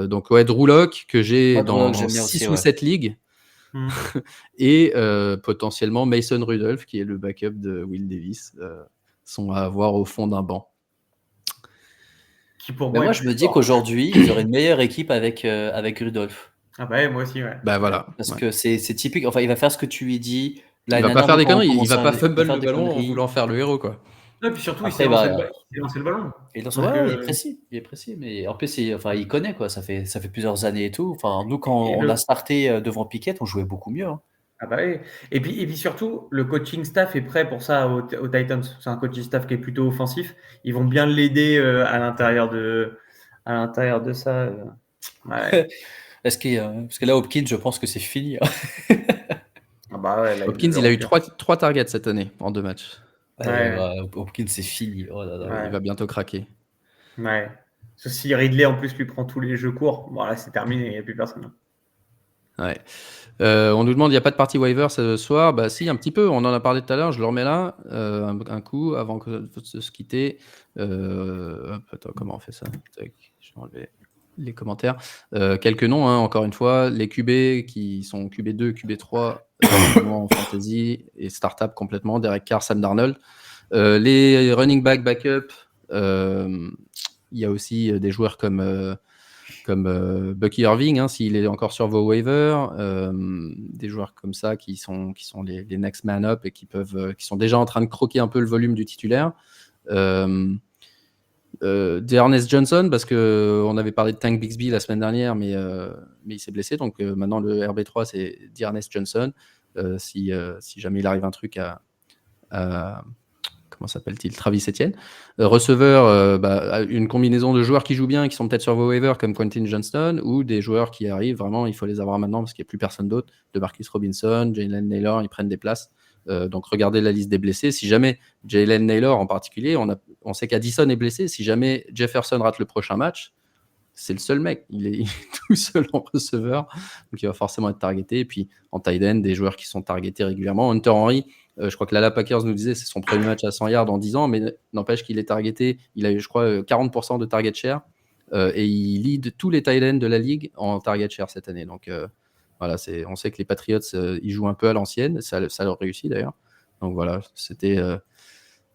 Donc, Drew Lock, que j'ai dans 6 aussi, ou 7 ligues, et potentiellement Mason Rudolph, qui est le backup de Will Davis, sont à avoir au fond d'un banc. Moi, je me dis qu'aujourd'hui, ils auraient une meilleure équipe avec Rudolph. Moi aussi, ouais. Voilà. Parce que c'est typique. Enfin, il va faire ce que tu lui dis. Il va pas faire des conneries, il va pas fumble le ballon en voulant faire le héros, quoi. Non, et puis surtout, il s'est lancé le ballon. Il est précis. Mais en plus, il connaît, quoi. Ça fait plusieurs années et tout. Enfin, nous, quand on a starté devant Pickett, on jouait beaucoup mieux. Hein. Oui. Et puis surtout, le coaching staff est prêt pour ça aux Titans. C'est un coaching staff qui est plutôt offensif. Ils vont bien l'aider à l'intérieur de ça. Ouais. Parce que là, Hopkins, je pense que c'est fini. Hopkins, il a eu 3 targets cette année en 2 matchs. Hopkins, c'est fini. Oh là là. Il va bientôt craquer. Ouais. Sauf si Ridley, en plus, lui prend tous les jeux courts. Bon, là, c'est terminé. Il n'y a plus personne. Ouais. On nous demande, il n'y a pas de partie waiver ce soir. Bah si, un petit peu, on en a parlé tout à l'heure, je le remets là, un coup, avant de se quitter. Attends, comment on fait ça? Je vais enlever les commentaires. Quelques noms, hein, encore une fois, les QB qui sont QB2, QB3 en fantasy et startup complètement, Derek Carr, Sam Darnold. Les running back backup, il y a aussi des joueurs comme comme Bucky Irving, hein, s'il est encore sur vos waivers, des joueurs comme ça qui sont les next man up et qui sont déjà en train de croquer un peu le volume du titulaire. D'Ernest Johnson, parce qu'on avait parlé de Tank Bixby la semaine dernière, mais il s'est blessé, donc maintenant le RB3 c'est d'Ernest Johnson. Si jamais il arrive un truc à comment s'appelle-t-il, Travis Etienne. Receveur, une combinaison de joueurs qui jouent bien, qui sont peut-être sur vos waivers comme Quentin Johnston, ou des joueurs qui arrivent vraiment, il faut les avoir maintenant parce qu'il n'y a plus personne d'autre. De Marcus Robinson, Jalen Naylor, ils prennent des places. Donc regardez la liste des blessés. Si jamais Jalen Naylor en particulier, on sait qu'Addison est blessé. Si jamais Jefferson rate le prochain match, c'est le seul mec. Il est tout seul en receveur, donc il va forcément être targeté. Et puis en tight end, des joueurs qui sont targetés régulièrement. Hunter Henry, je crois que Lala Packers nous disait c'est son premier match à 100 yards en 10 ans, mais n'empêche qu'il est targeté. Il a eu, je crois, 40% de target share et il lead tous les tight ends de la ligue en target share cette année. Donc voilà, on sait que les Patriots, ils jouent un peu à l'ancienne. Ça leur réussit d'ailleurs. Donc voilà, c'était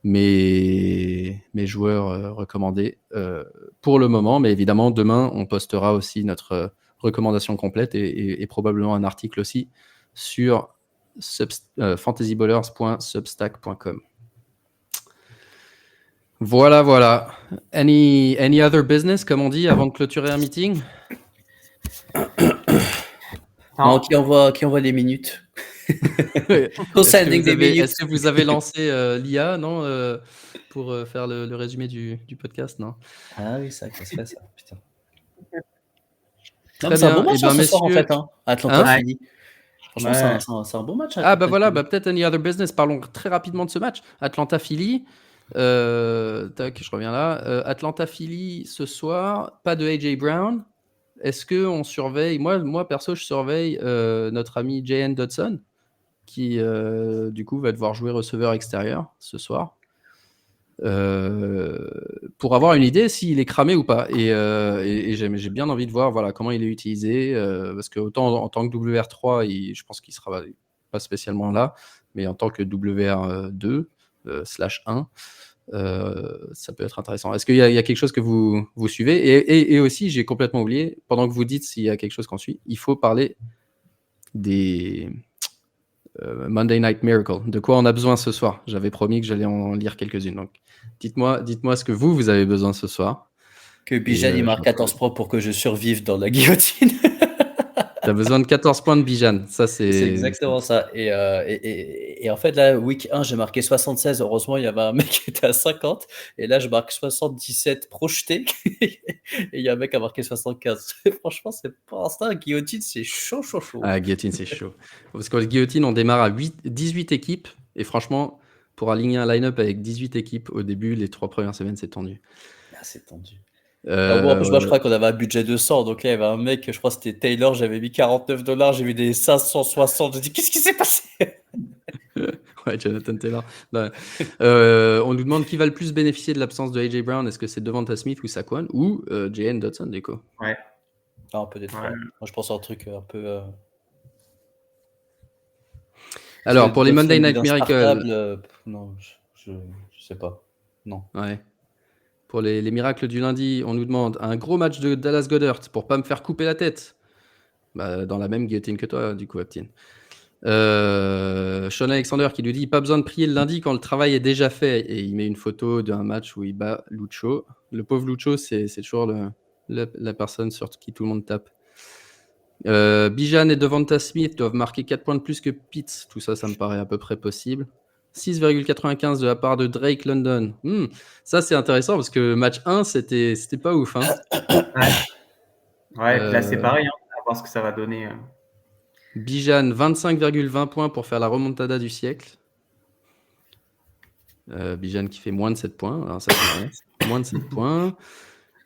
mes joueurs recommandés pour le moment. Mais évidemment, demain, on postera aussi notre recommandation complète et probablement un article aussi sur fantasyballers.substack.com. Voilà. Any other business, comme on dit, avant de clôturer un meeting? Non, qui envoie les minutes. Est-ce que vous avez lancé l'IA, non, pour faire le résumé du podcast, non? Ah oui, ça se fait ça, putain. Très c'est un bien. bon match ce soir, en fait, hein. Atlanta Philly. Franchement, c'est un bon match. Voilà, peut-être any other business. Parlons très rapidement de ce match. Atlanta Philly. Je reviens là. Atlanta Philly ce soir. Pas de AJ Brown. Est-ce qu'on surveille? Moi, perso, je surveille notre ami J.N. Dodson, qui, du coup, va devoir jouer receveur extérieur ce soir. Pour avoir une idée s'il est cramé ou pas. Et j'ai bien envie de voir comment il est utilisé, parce que autant en tant que WR3, je pense qu'il sera pas spécialement là, mais en tant que WR2 /1, ça peut être intéressant. Est-ce qu'il y a quelque chose que vous suivez? Et aussi, j'ai complètement oublié, pendant que vous dites s'il y a quelque chose qu'on suit, il faut parler des Monday Night Miracle. De quoi on a besoin ce soir? J'avais promis que j'allais en lire quelques-unes. Donc, dites-moi ce que vous avez besoin ce soir. Que Bijan il marque 14 points pour que je survive dans la guillotine. T'as besoin de 14 points de Bijan. Ça, c'est exactement ça. Et en fait, là, week 1, j'ai marqué 76. Heureusement, il y avait un mec qui était à 50. Et là, je marque 77 projeté. Et il y a un mec qui a marqué 75. Franchement, c'est pour l'instant, guillotine, c'est chaud. Ah, guillotine, c'est chaud. Parce que la guillotine, on démarre à 18 équipes. Et franchement, pour aligner un line-up avec 18 équipes, au début, les 3 premières semaines, c'est tendu. Ah, c'est tendu. En plus, moi, je crois qu'on avait un budget de 100. Donc là, il y avait un mec, je crois que c'était Taylor, j'avais mis $49. J'ai vu des 560. J'ai dit, qu'est-ce qui s'est passé? Ouais, Jonathan Taylor. On nous demande qui va le plus bénéficier de l'absence de AJ Brown. Est-ce que c'est Devonta Smith ou Saquon ou J.N. Dodson, déco? Ouais. Un peu des trois. Moi, je pense à un truc un peu. Alors, pour les Monday Night Miracle. Non, je sais pas. Non. Ouais. Pour les miracles du lundi, on nous demande un gros match de Dallas Goedert pour pas me faire couper la tête. Dans la même guillotine que toi, du coup, Aptine. Sean Alexander qui nous dit pas besoin de prier le lundi quand le travail est déjà fait, et il met une photo d'un match où il bat Lucho. Le pauvre Lucho, c'est toujours la personne sur qui tout le monde tape. Bijan et Devonta Smith doivent marquer 4 points de plus que Pitts. Tout ça me paraît à peu près possible. 6,95 de la part de Drake London. Ça, c'est intéressant parce que match 1, c'était pas ouf. Hein. Ouais, là, c'est pareil. À voir ce que ça va donner. Bijan, 25,20 points pour faire la remontada du siècle. Bijan qui fait moins de 7 points. Alors ça, c'est vrai. Moins de 7 points.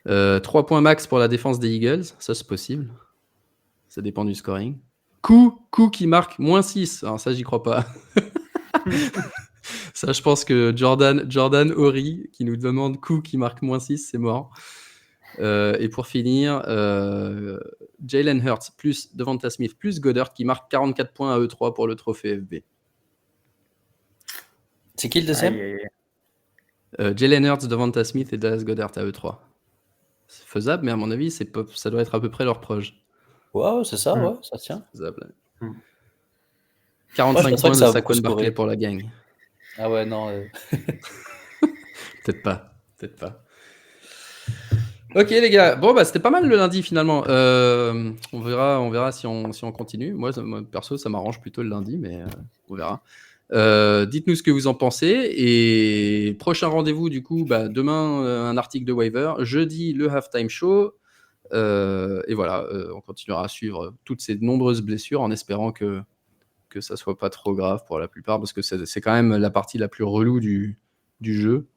3 points max pour la défense des Eagles. Ça, c'est possible. Ça dépend du scoring. Coup qui marque moins 6. Alors ça, j'y crois pas. Ça, je pense que Jordan Horry qui nous demande coup qui marque moins 6, c'est mort. Et pour finir, Jalen Hurts plus Devonta Smith plus Goddard qui marque 44 points à E3 pour le trophée FB. C'est qui le deuxième? Jalen Hurts, Devonta Smith et Dallas Goedert à E3. C'est faisable, mais à mon avis, ça doit être à peu près leur proche. Ouais, c'est ça, ouais, ça tient. C'est faisable. Mm. 45 penserais points que de ça va Saquon beaucoup Barkley scorer. pour la gagne. Ah ouais, non. Peut-être pas. Ok les gars, bon bah c'était pas mal le lundi finalement. On verra si on continue. Moi perso ça m'arrange plutôt le lundi, mais on verra. Dites-nous ce que vous en pensez. Et prochain rendez-vous du coup, demain un article de Waiver, jeudi le halftime show. Et voilà, on continuera à suivre toutes ces nombreuses blessures en espérant que ça soit pas trop grave pour la plupart, parce que c'est quand même la partie la plus relou du jeu.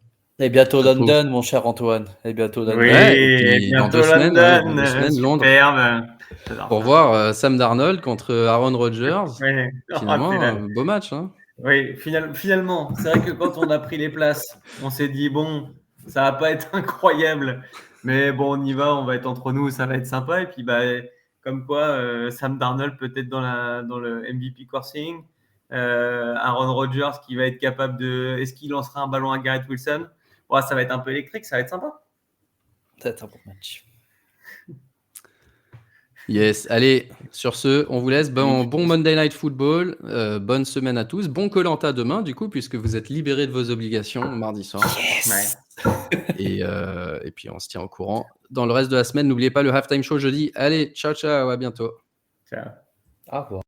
Et bientôt Je trouve. London, mon cher Antoine. Et bientôt London. Oui, Ouais, et et puis dans bientôt 2 semaines, ouais, dans London, 2 semaines, Londres, superbe. J'adore pour ça. voir Sam Darnold contre Aaron Rodgers. Ouais. Oh, Finalement, c'est là. un beau match. Hein. Oui, finalement, c'est vrai que quand on a pris les places, on s'est dit, bon, ça va pas être incroyable, mais bon, on y va, on va être entre nous, ça va être sympa. Et puis, comme quoi, Sam Darnold peut-être dans le MVP coursing, Aaron Rodgers qui va être capable de... Est-ce qu'il lancera un ballon à Garrett Wilson? Ouais, ça va être un peu électrique, ça va être sympa. Peut-être un bon match. Yes, allez, sur ce, on vous laisse. Bon Monday Night Football, bonne semaine à tous. Bon Koh-Lanta demain, du coup, puisque vous êtes libérés de vos obligations mardi soir. Yes. Et puis, on se tient au courant. Dans le reste de la semaine, n'oubliez pas le halftime show jeudi. Allez, ciao, à bientôt. Ciao. Au revoir.